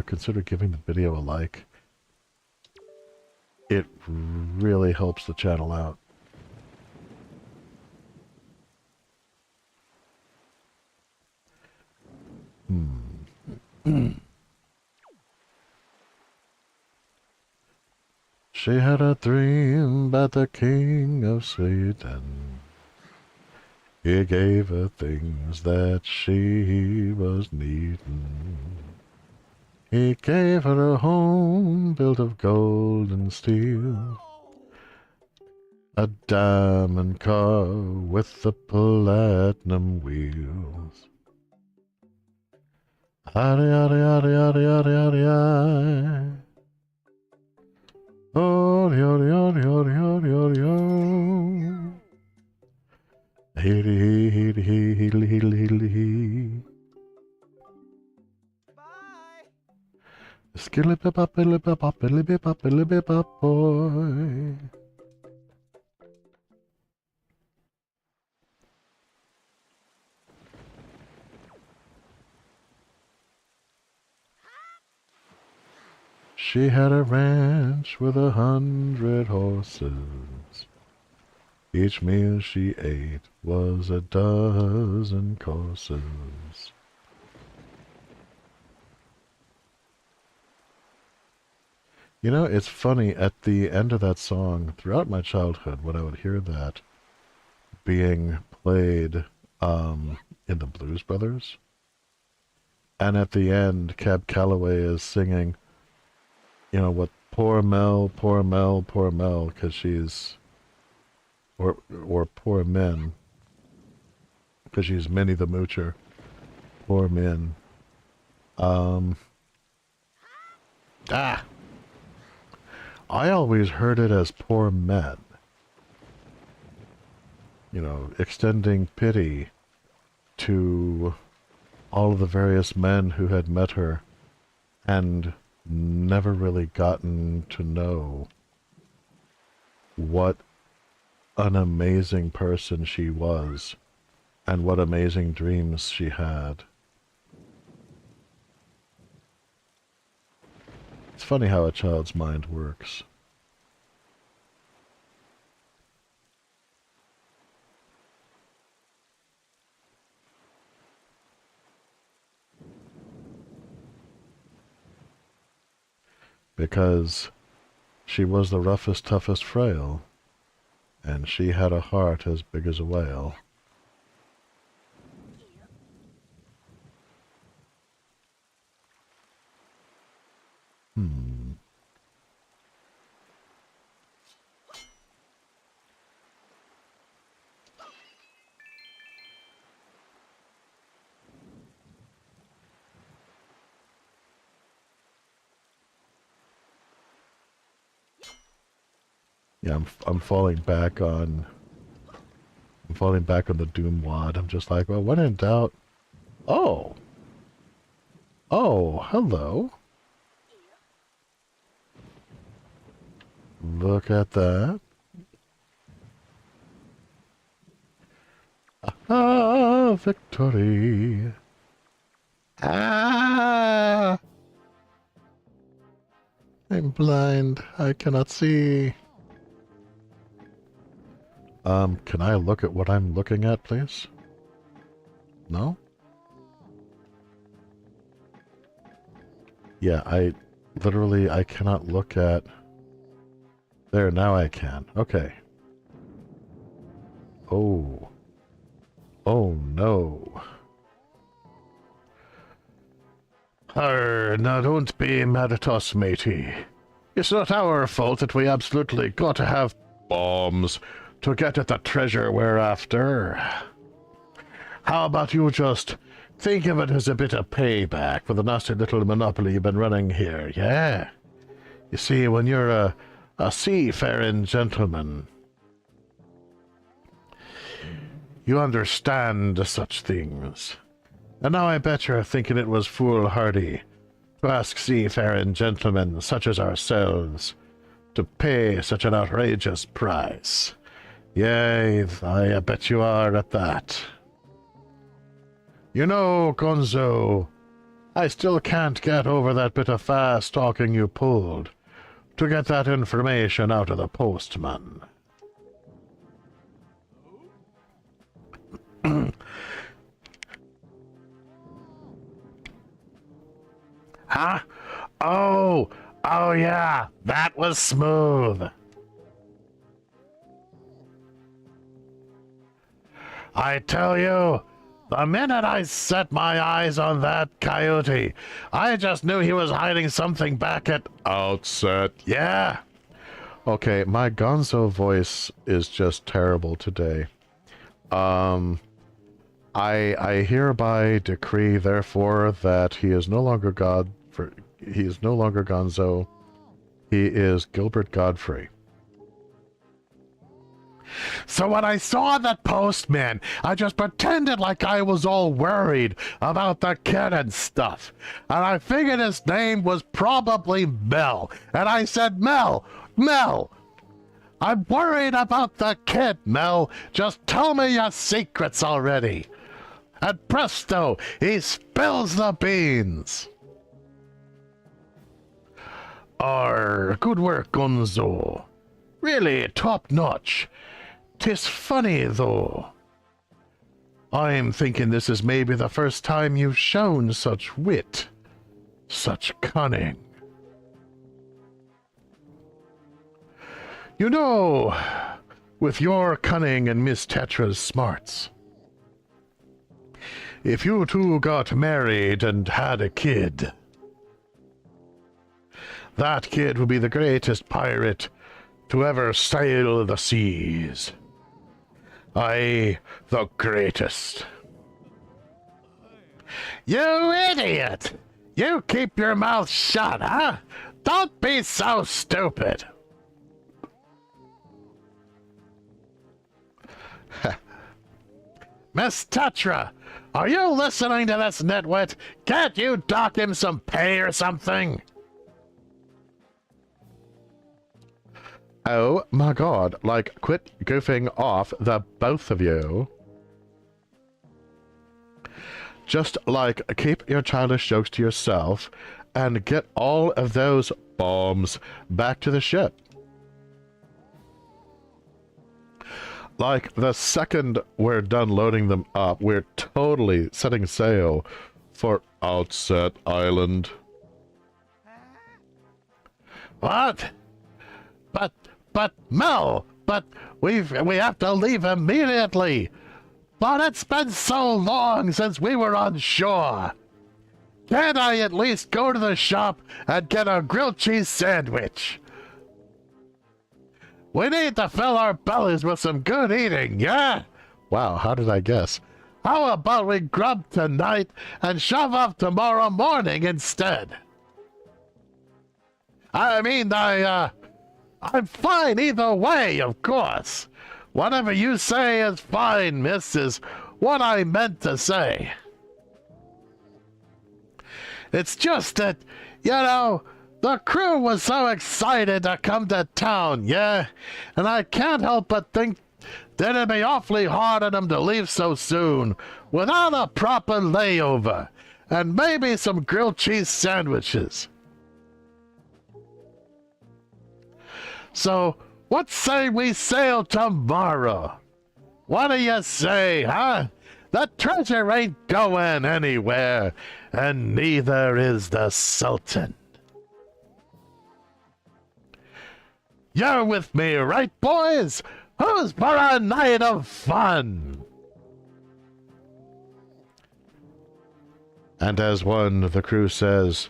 consider giving the video a like. It really helps the channel out. She had a dream about the king of Sweden. He gave her things that she was needing. He gave her a home built of gold and steel, a diamond car with the platinum wheels. Yaddy, yaddy, yaddy, yaddy, yaddy, yaddy, yaddy. Oh, yaddy, yaddy, yaddy, yaddy, yaddy, yaddy. Heedly, heedly, heedly, heedly, heedly, heedly. Skilly bip up, billy bip up, billy bip up, billy bip up, boy. She had a ranch with 100 horses. Each meal she ate was a dozen courses. You know, it's funny, at the end of that song, throughout my childhood, when I would hear that being played in the Blues Brothers, and at the end, Cab Calloway is singing, you know, what, poor Mel, poor Mel, poor Mel, because she's, or poor Min, because she's Minnie the Moocher, poor Min. I always heard it as poor men. You know, extending pity to all of the various men who had met her and never really gotten to know what an amazing person she was and what amazing dreams she had. It's funny how a child's mind works. Because she was the roughest, toughest frail, and she had a heart as big as a whale. Yeah, I'm falling back on the Doom wad. I'm just like, well, when in doubt. Oh, hello. Look at that. Ah, victory. Ah! I'm blind. I cannot see. Can I look at what I'm looking at, please? No? Yeah, I cannot look at... There, now I can. Okay. Oh. Oh, no. Now don't be mad at us, matey. It's not our fault that we absolutely got to have bombs to get at the treasure we're after. How about you just think of it as a bit of payback for the nasty little monopoly you've been running here, yeah? You see, when you're a seafaring gentleman, you understand such things. And now I bet you're thinking it was foolhardy to ask seafaring gentlemen such as ourselves to pay such an outrageous price. Yay, I bet you are at that. You know, Gonzo, I still can't get over that bit of fast talking you pulled to get that information out of the postman. Huh? Oh yeah, that was smooth. I tell you, the minute I set my eyes on that coyote, I just knew he was hiding something back at Outset. Yeah. Okay, my Gonzo voice is just terrible today. I hereby decree, therefore, that he is no longer he is no longer Gonzo. He is Gilbert Godfrey. So when I saw that postman, I just pretended like I was all worried about the kid and stuff. And I figured his name was probably Mel. And I said, Mel, I'm worried about the kid, Mel. Just tell me your secrets already. And presto, he spills the beans. Good work, Gonzo. Really top notch. 'Tis funny, though. I'm thinking this is maybe the first time you've shown such wit, such cunning. You know, with your cunning and Miss Tetra's smarts, if you two got married and had a kid, that kid would be the greatest pirate to ever sail the seas. Aye, the greatest. You idiot! You keep your mouth shut, huh? Don't be so stupid. Miss Tetra, are you listening to this nitwit? Can't you dock him some pay or something? Oh my god, like, quit goofing off, the both of you. Just, like, keep your childish jokes to yourself and get all of those bombs back to the ship. Like, the second we're done loading them up, we're totally setting sail for Outset Island. What? But Mel, we have to leave immediately. But it's been so long since we were on shore. Can't I at least go to the shop and get a grilled cheese sandwich? We need to fill our bellies with some good eating, yeah? Wow, how did I guess? How about we grub tonight and shove off tomorrow morning instead? I mean, I'm fine either way, of course. Whatever you say is fine, miss, is what I meant to say. It's just that, you know, the crew was so excited to come to town, yeah? And I can't help but think that it'd be awfully hard on them to leave so soon without a proper layover and maybe some grilled cheese sandwiches. So, what say we sail tomorrow? What do you say, huh? The treasure ain't going anywhere, and neither is the Sultan. You're with me, right, boys? Who's for a night of fun? And as one of the crew says,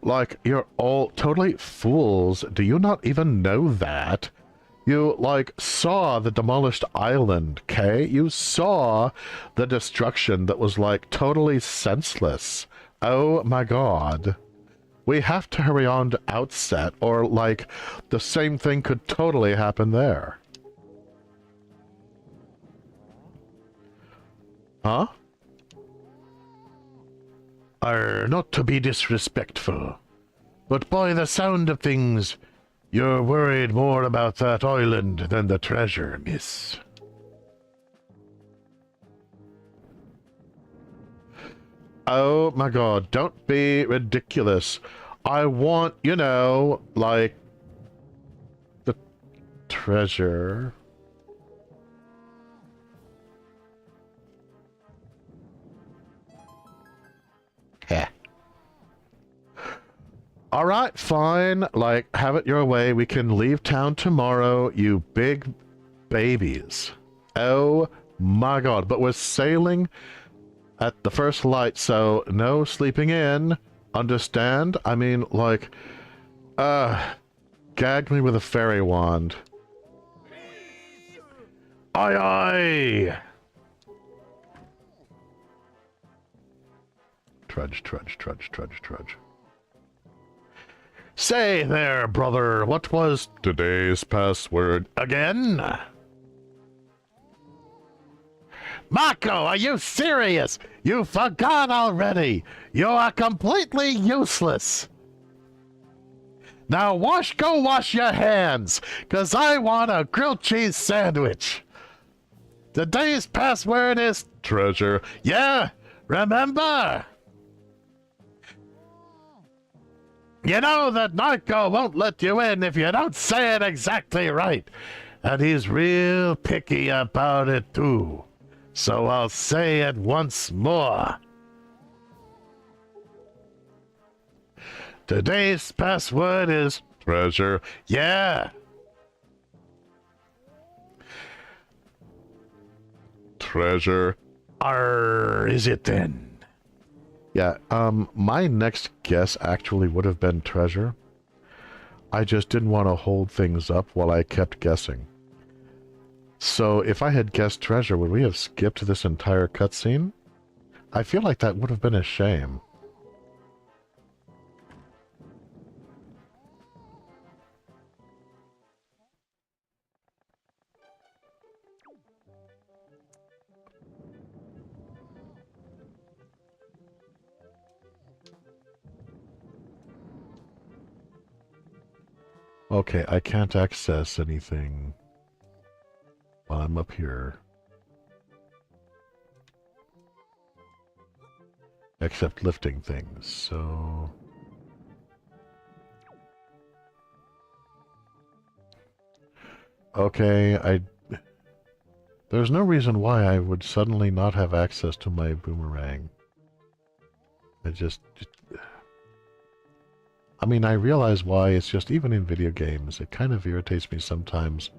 Like, you're all totally fools. Do you not even know that? You, like, saw the demolished island, okay? You saw the destruction that was, like, totally senseless. Oh my god. We have to hurry on to Outset, or, like, the same thing could totally happen there. Huh? are not to be disrespectful, but by the sound of things, you're worried more about that island than the treasure, miss. Oh my god, don't be ridiculous. I want, you know, like, the treasure. Heh. Alright, fine. Like, have it your way. We can leave town tomorrow, you big babies. Oh my god. But we're sailing at the first light, so no sleeping in. Understand? I mean, like, gagged me with a fairy wand. Aye aye! Trudge, trudge, trudge, trudge, trudge. Say there, brother, what was today's password again? Mako, are you serious? You forgot already. You are completely useless. Now go wash your hands, 'cause I want a grilled cheese sandwich. Today's password is treasure. Yeah, remember? You know that Narco won't let you in if you don't say it exactly right. And he's real picky about it too. So I'll say it once more. Today's password is treasure. Yeah. Treasure. Is it then? Yeah, my next guess actually would have been treasure. I just didn't want to hold things up while I kept guessing. So if I had guessed treasure, would we have skipped this entire cutscene? I feel like that would have been a shame. Okay, I can't access anything while I'm up here. Except lifting things, so... Okay, there's no reason why I would suddenly not have access to my boomerang. I mean, I realize why. It's just, even in video games, it kind of irritates me sometimes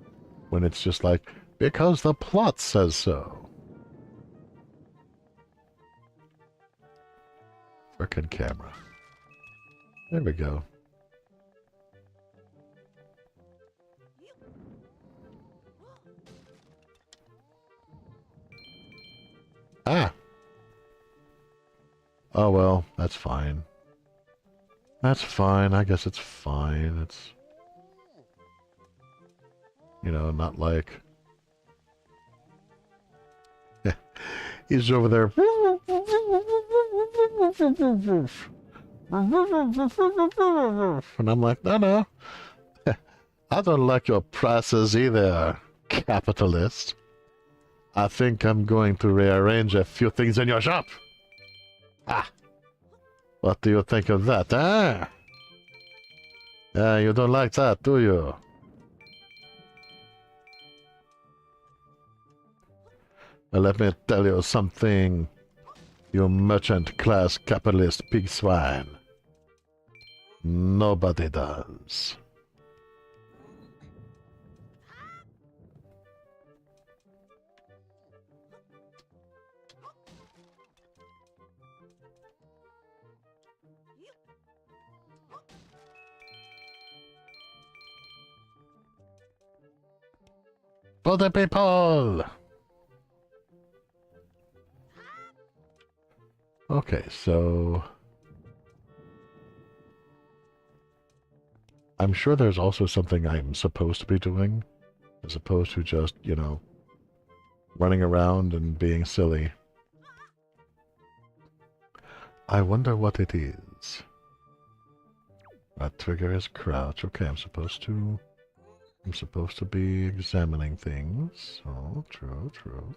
when it's just like, because the plot says so. Frickin' camera. There we go. Ah! Oh well, that's fine. That's fine. I guess it's fine. It's, you know, not like... He's over there. And I'm like, no. I don't like your prices either, capitalist. I think I'm going to rearrange a few things in your shop. Ah. What do you think of that, eh? Yeah, you don't like that, do you? Well, let me tell you something, you merchant class capitalist pig swine. Nobody does. For the people! Okay, so... I'm sure there's also something I'm supposed to be doing, as opposed to just, you know, running around and being silly. I wonder what it is. That trigger is crouch. Okay, I'm supposed to be examining things. Oh, true, true.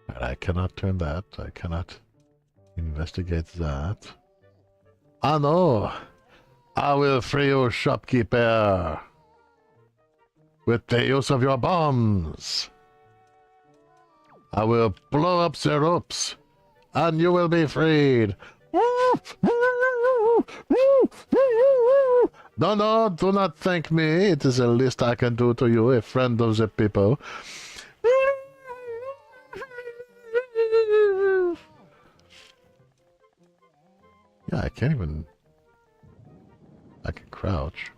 But I cannot turn that. I cannot investigate that. Ah, no! I will free you, shopkeeper! With the use of your bombs! I will blow up the ropes, and you will be freed! No, no, do not thank me. It is the least I can do to you, a friend of the people. Yeah, I can't even... I can crouch.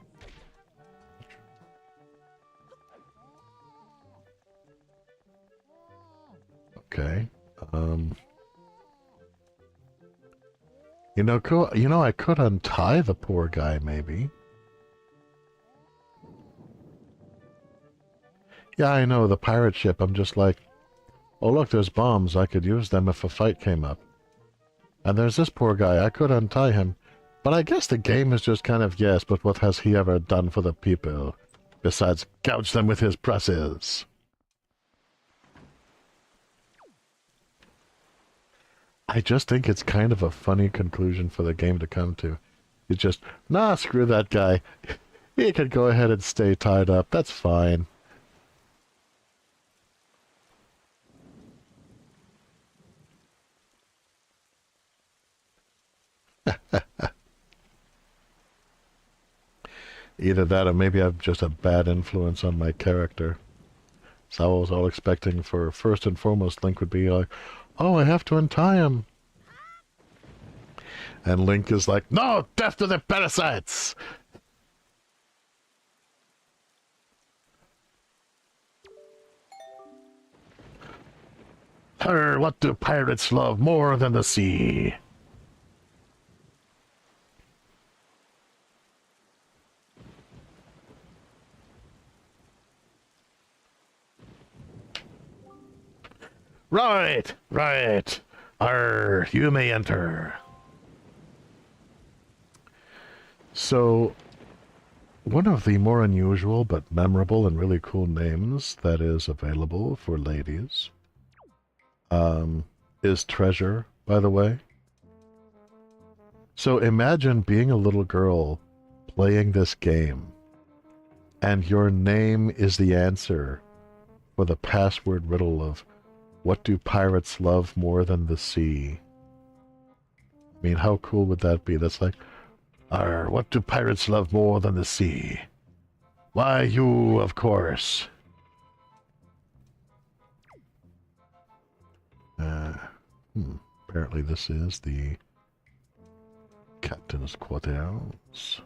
Okay. You know, I could untie the poor guy, maybe. Yeah, I know, the pirate ship. I'm just like, oh look, there's bombs. I could use them if a fight came up. And there's this poor guy. I could untie him. But I guess the game is just kind of, yes, but what has he ever done for the people? Besides gouge them with his presses. I just think it's kind of a funny conclusion for the game to come to. You just, nah, screw that guy. He could go ahead and stay tied up. That's fine. Either that or maybe I'm just a bad influence on my character. So I was all expecting for first and foremost Link would be like, oh, I have to untie him. And Link is like, no, death to the parasites! What do pirates love more than the sea? Right, right. You may enter. So, one of the more unusual but memorable and really cool names that is available for ladies is Treasure, by the way. So imagine being a little girl playing this game, and your name is the answer for the password riddle of what do pirates love more than the sea? I mean, how cool would that be? That's like, what do pirates love more than the sea? Why, you, of course. Apparently this is the captain's quarters.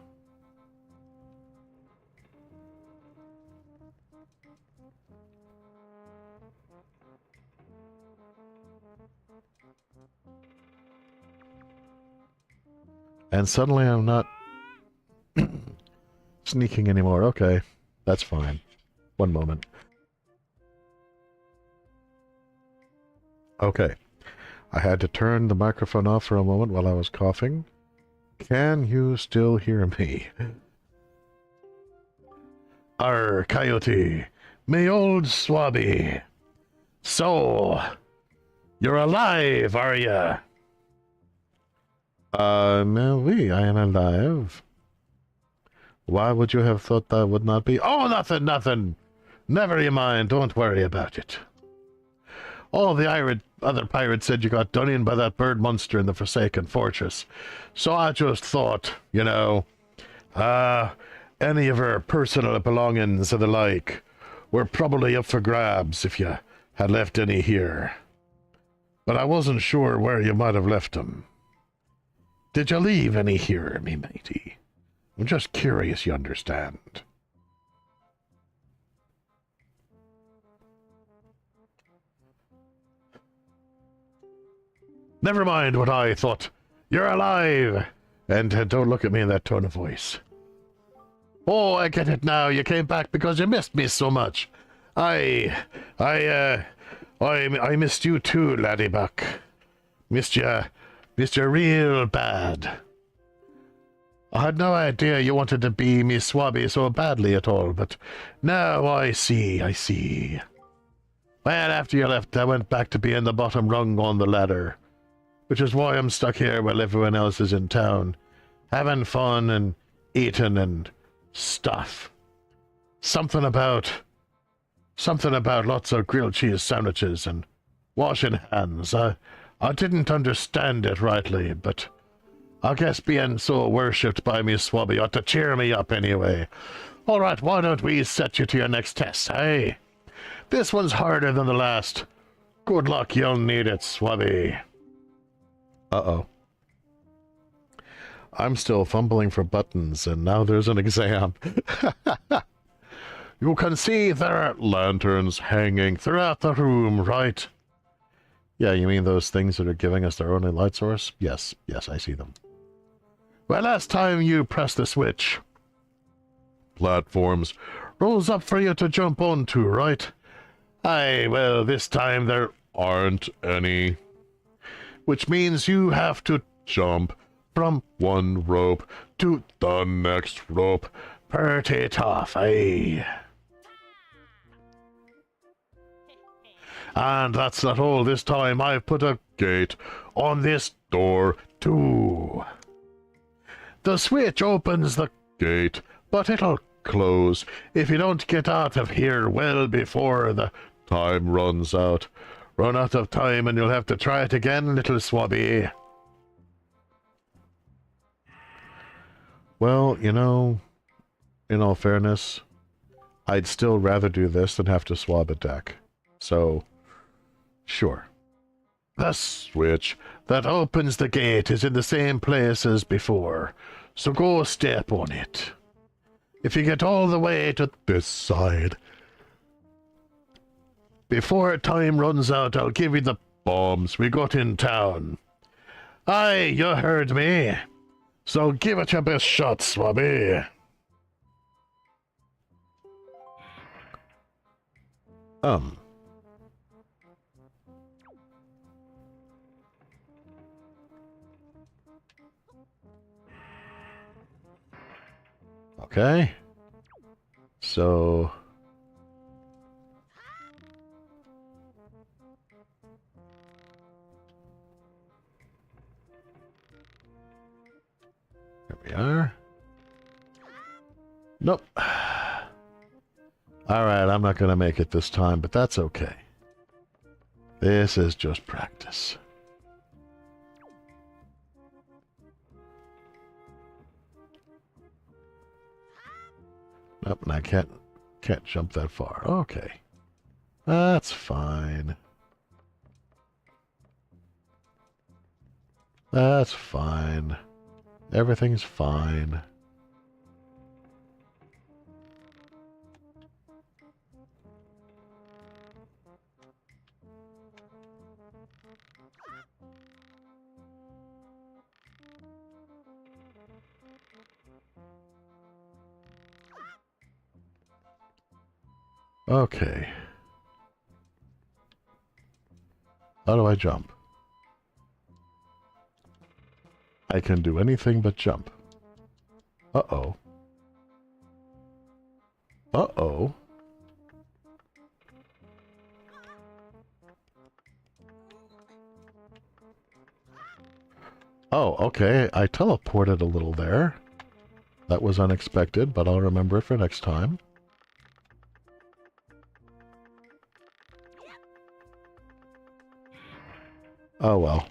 And suddenly I'm not sneaking anymore. Okay, that's fine. One moment. Okay. I had to turn the microphone off for a moment while I was coughing. Can you still hear me? Coyote, me old swabby. So, you're alive, are ya? Oui, I am alive. Why would you have thought that would not be? Oh, nothing. Never you mind, don't worry about it. All the other pirates said you got done in by that bird monster in the Forsaken Fortress. So I just thought, you know, any of her personal belongings and the like were probably up for grabs if you had left any here. But I wasn't sure where you might have left them. Did you leave any here, me matey? I'm just curious, you understand. Never mind what I thought. You're alive! And don't look at me in that tone of voice. Oh, I get it now. You came back because you missed me so much. I missed you too, laddie buck. Missed you real bad. I had no idea you wanted to be me swabby so badly at all, but now I see. Well, after you left, I went back to being the bottom rung on the ladder, which is why I'm stuck here while everyone else is in town, having fun and eating and stuff. Something about lots of grilled cheese sandwiches and washing hands. I didn't understand it rightly, but I guess being so worshipped by me swabby ought to cheer me up anyway. All right, why don't we set you to your next test, hey? This one's harder than the last. Good luck, you'll need it, swabby. Uh-oh. I'm still fumbling for buttons, and now there's an exam. You can see there are lanterns hanging throughout the room, right? Yeah, you mean those things that are giving us their only light source? Yes, I see them. Well, last time you press the switch, platforms rose up for you to jump onto, right? Aye, well, this time there aren't any. Which means you have to jump from one rope to the next rope. Pretty tough, eh? And that's not all. This time I've put a gate on this door, too. The switch opens the gate, but it'll close if you don't get out of here well before the time runs out. Run out of time and you'll have to try it again, little swabby. Well, you know, in all fairness, I'd still rather do this than have to swab a deck. So, sure. The switch that opens the gate is in the same place as before, so go step on it. If you get all the way to this side, before time runs out, I'll give you the bombs we got in town. Aye, you heard me. So give it your best shot, swabby. Okay. So... here we are. Nope. Alright, I'm not gonna make it this time, but that's okay. This is just practice. Nope, and I can't jump that far. Okay. That's fine. That's fine. Everything's fine. Okay. How do I jump? I can do anything but jump. Uh-oh. Uh-oh. Oh, okay. I teleported a little there. That was unexpected, but I'll remember it for next time. Oh well.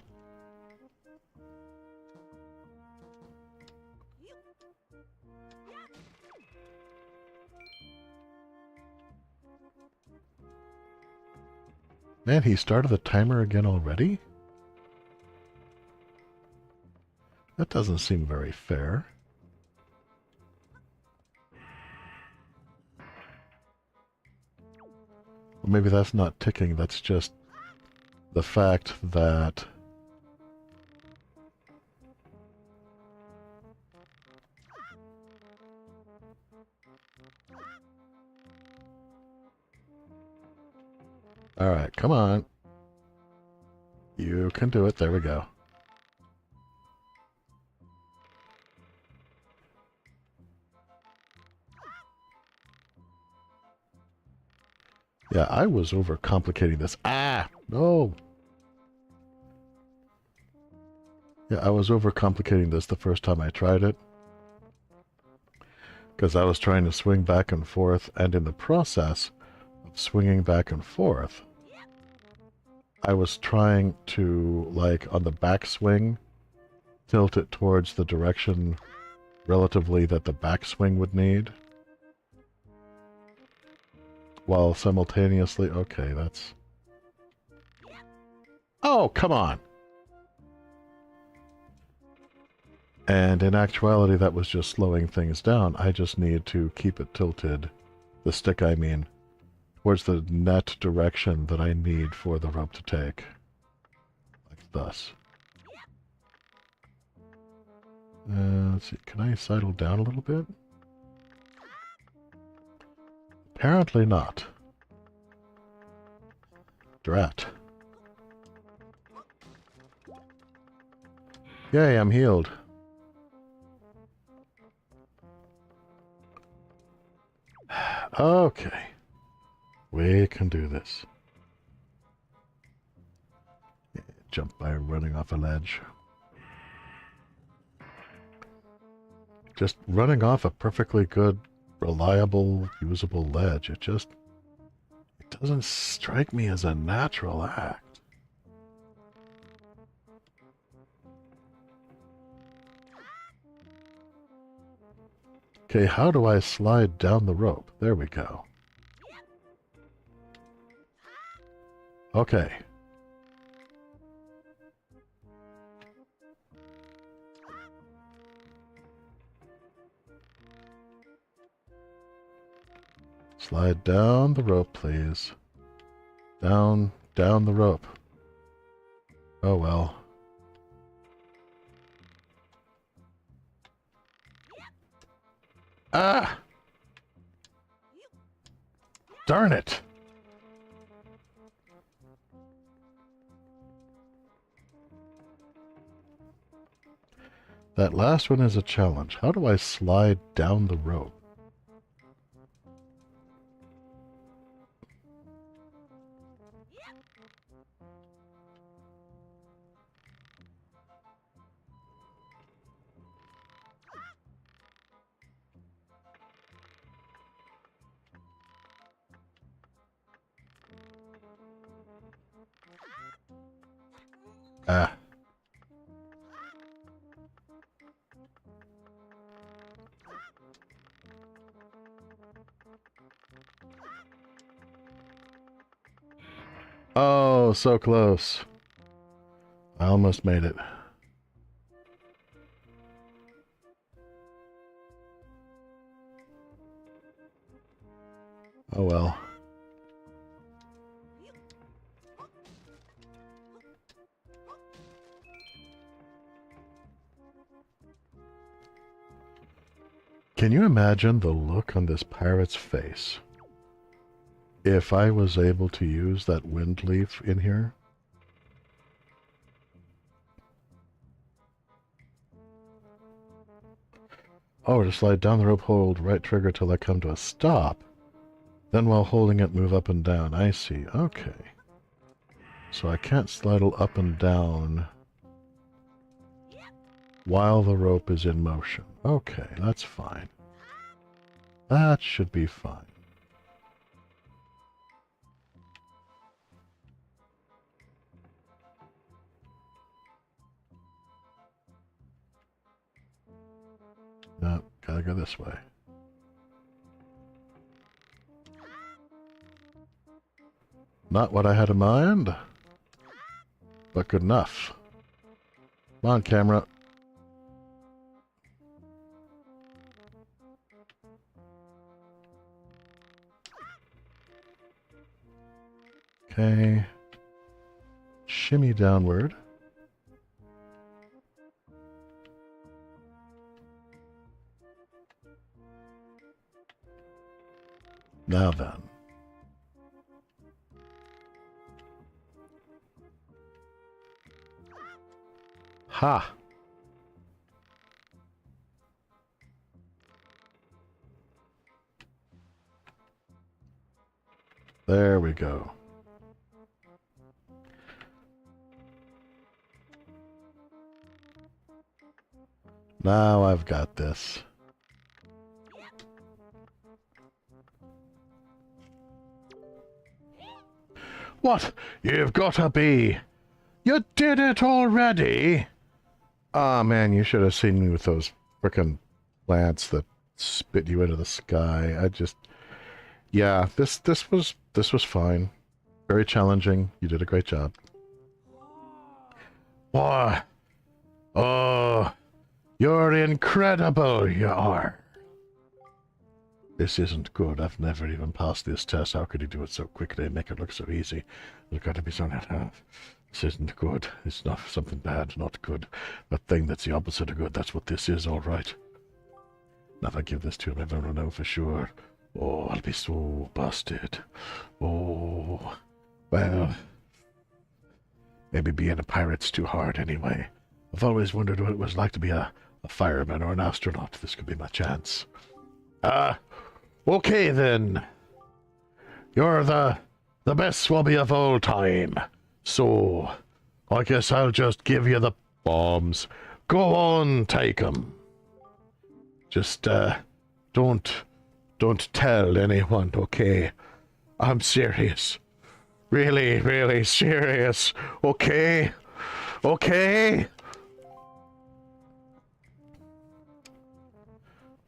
Man, he started the timer again already? That doesn't seem very fair. Or maybe that's not ticking, that's just the fact that... Alright, come on. You can do it. There we go. Yeah, I was overcomplicating this. Ah! No! Yeah, I was overcomplicating this the first time I tried it. Because I was trying to swing back and forth, and in the process of swinging back and forth, I was trying to, like, on the backswing, tilt it towards the direction relatively that the backswing would need. While simultaneously... Okay, that's... Oh, come on! And in actuality, that was just slowing things down. I just need to keep it tilted, the stick I mean, towards the net direction that I need for the rope to take. Like thus. Let's see, can I sidle down a little bit? Apparently not. Drat. Yay, I'm healed. Okay. We can do this. Jump by running off a ledge. Just running off a perfectly good, reliable, usable ledge. It doesn't strike me as a natural act. Okay, how do I slide down the rope? There we go. Okay. Slide down the rope, please. Down the rope. Oh well. Ah! Darn it! That last one is a challenge. How do I slide down the rope? Ah. Oh, so close. I almost made it. Oh well. Can you imagine the look on this pirate's face if I was able to use that wind leaf in here? Oh, to slide down the rope, hold right trigger till I come to a stop. Then while holding it, move up and down. I see. Okay. So I can't slide up and down while the rope is in motion. Okay, that's fine. That should be fine. No, gotta go this way. Not what I had in mind, but good enough. Come on, camera. Okay. Shimmy downward. Now then. Ha! There we go. Now I've got this. What? You've got to be... You did it already? Ah, man, you should have seen me with those frickin' plants that spit you into the sky. I just... Yeah, this was fine. Very challenging. You did a great job. Boy! Oh... You're incredible, you are. This isn't good. I've never even passed this test. How could he do it so quickly and make it look so easy? There's got to be something. This isn't good. It's not something bad, not good. A thing that's the opposite of good. That's what this is, all right. Now if I give this to him, everyone will know for sure. Oh, I'll be so busted. Oh, well, maybe being a pirate's too hard anyway. I've always wondered what it was like to be a fireman or an astronaut. This could be my chance. Okay then. You're the best swabby of all time. So, I guess I'll just give you the bombs. Go on, take 'em. Just, don't tell anyone, okay? I'm serious. Really, really serious. Okay? Okay?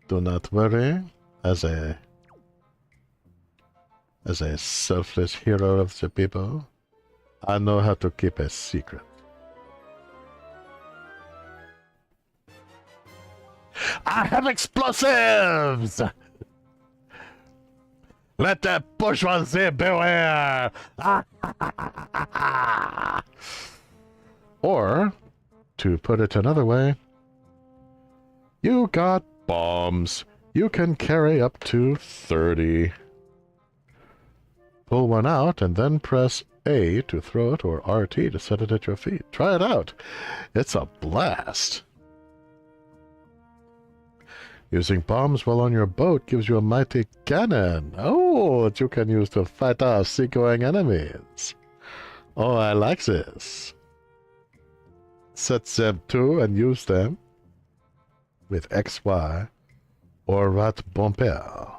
Do not worry, as a selfless hero of the people, I know how to keep a secret. I have explosives! Let the bourgeoisie beware! Or, to put it another way, you got bombs. You can carry up to 30. Pull one out and then press A to throw it or RT to set it at your feet. Try it out. It's a blast. Using bombs while on your boat gives you a mighty cannon. Oh, that you can use to fight off seagoing enemies. Oh, I like this. Set them to and use them with XY or rat bomber.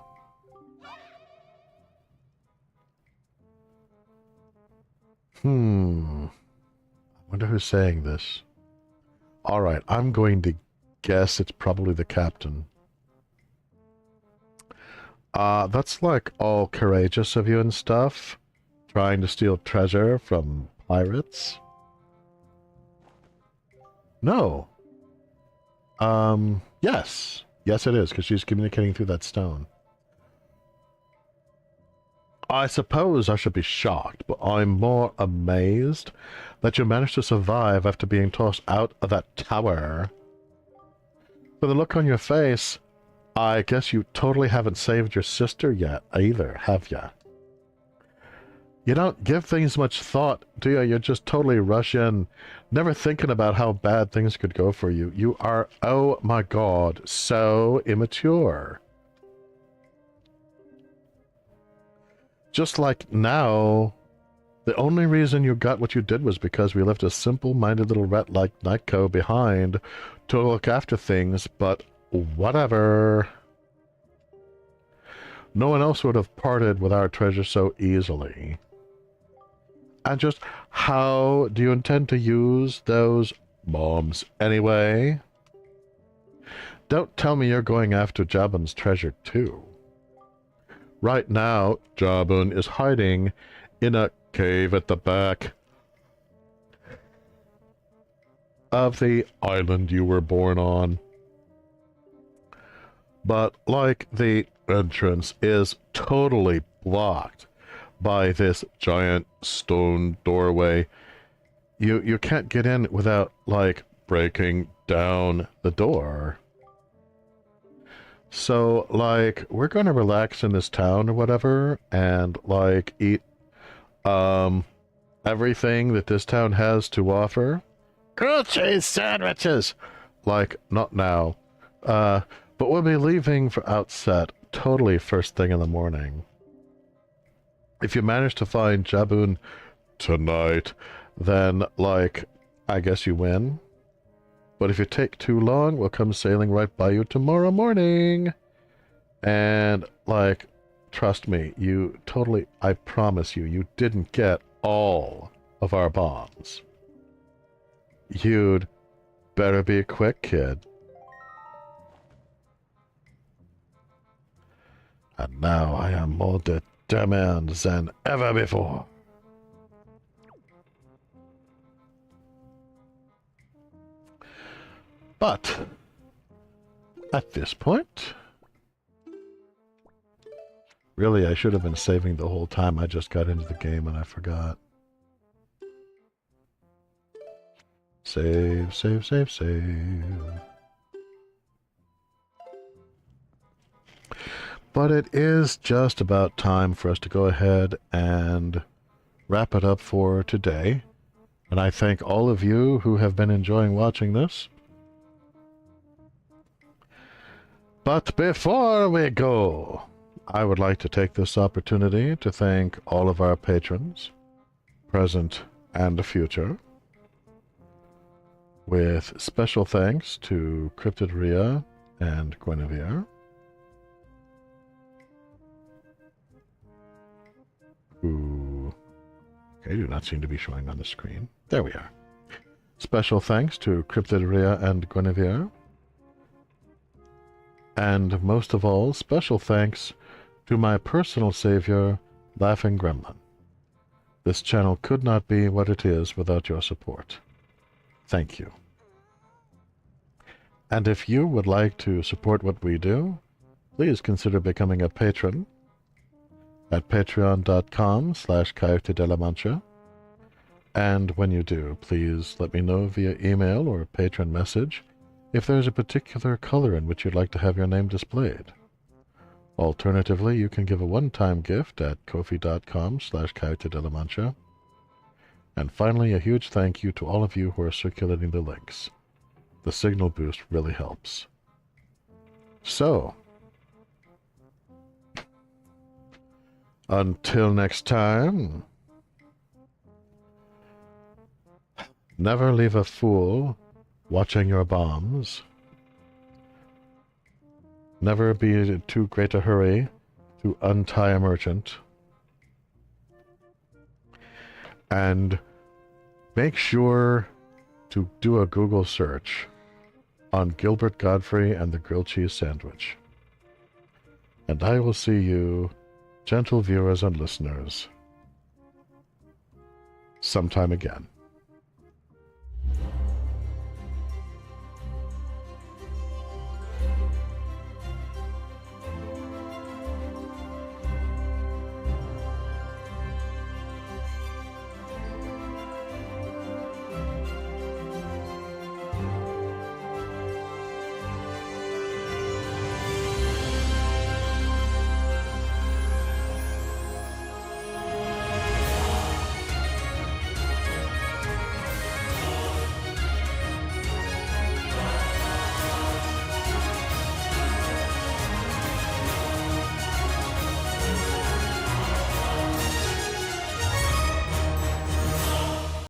I wonder who's saying this. Alright, I'm going to guess it's probably the captain. That's like all courageous of you and stuff. Trying to steal treasure from pirates. No. Yes. Yes, it is, because she's communicating through that stone. I suppose I should be shocked, but I'm more amazed that you managed to survive after being tossed out of that tower. For the look on your face, I guess you totally haven't saved your sister yet either, have ya? You don't give things much thought, do you? You just totally rush in, never thinking about how bad things could go for you. You are, oh my god, so immature. Just like now, the only reason you got what you did was because we left a simple-minded little rat like Nyko behind to look after things, but whatever. No one else would have parted with our treasure so easily. And just how do you intend to use those bombs anyway? Don't tell me you're going after Jabun's treasure too. Right now, Jabun is hiding in a cave at the back of the island you were born on. But, like, the entrance is totally blocked by this giant stone doorway. You can't get in without, like, breaking down the door. So, like, we're gonna relax in this town or whatever, and, like, eat, everything that this town has to offer, grilled cheese sandwiches. Like, not now. But we'll be leaving for Outset totally first thing in the morning. If you manage to find Jaboon tonight, then, like, I guess you win. But if you take too long, we'll come sailing right by you tomorrow morning. And, like, trust me, you totally, I promise you, you didn't get all of our bombs. You'd better be quick, kid. And now I am more determined than ever before. But, at this point, really I should have been saving the whole time. I just got into the game and I forgot. Save, save, save, save. But it is just about time for us to go ahead and wrap it up for today. And I thank all of you who have been enjoying watching this. But before we go, I would like to take this opportunity to thank all of our patrons, present and future, with special thanks to Cryptid Rhea and Guinevere, who do not seem to be showing on the screen. There we are. Special thanks to Cryptid Rhea and Guinevere. And most of all, special thanks to my personal savior, Laughing Gremlin. This channel could not be what it is without your support. Thank you. And if you would like to support what we do, please consider becoming a patron at patreon.com/Coyote de la Mancha. And when you do, please let me know via email or patron message if there's a particular color in which you'd like to have your name displayed. Alternatively, you can give a one-time gift at ko-fi.com/Coyote de la Mancha. And finally, a huge thank you to all of you who are circulating the links. The signal boost really helps. So, until next time, never leave a fool watching your bombs. Never be in too great a hurry to untie a merchant. And make sure to do a Google search on Gilbert Godfrey and the grilled cheese sandwich. And I will see you, gentle viewers and listeners, sometime again.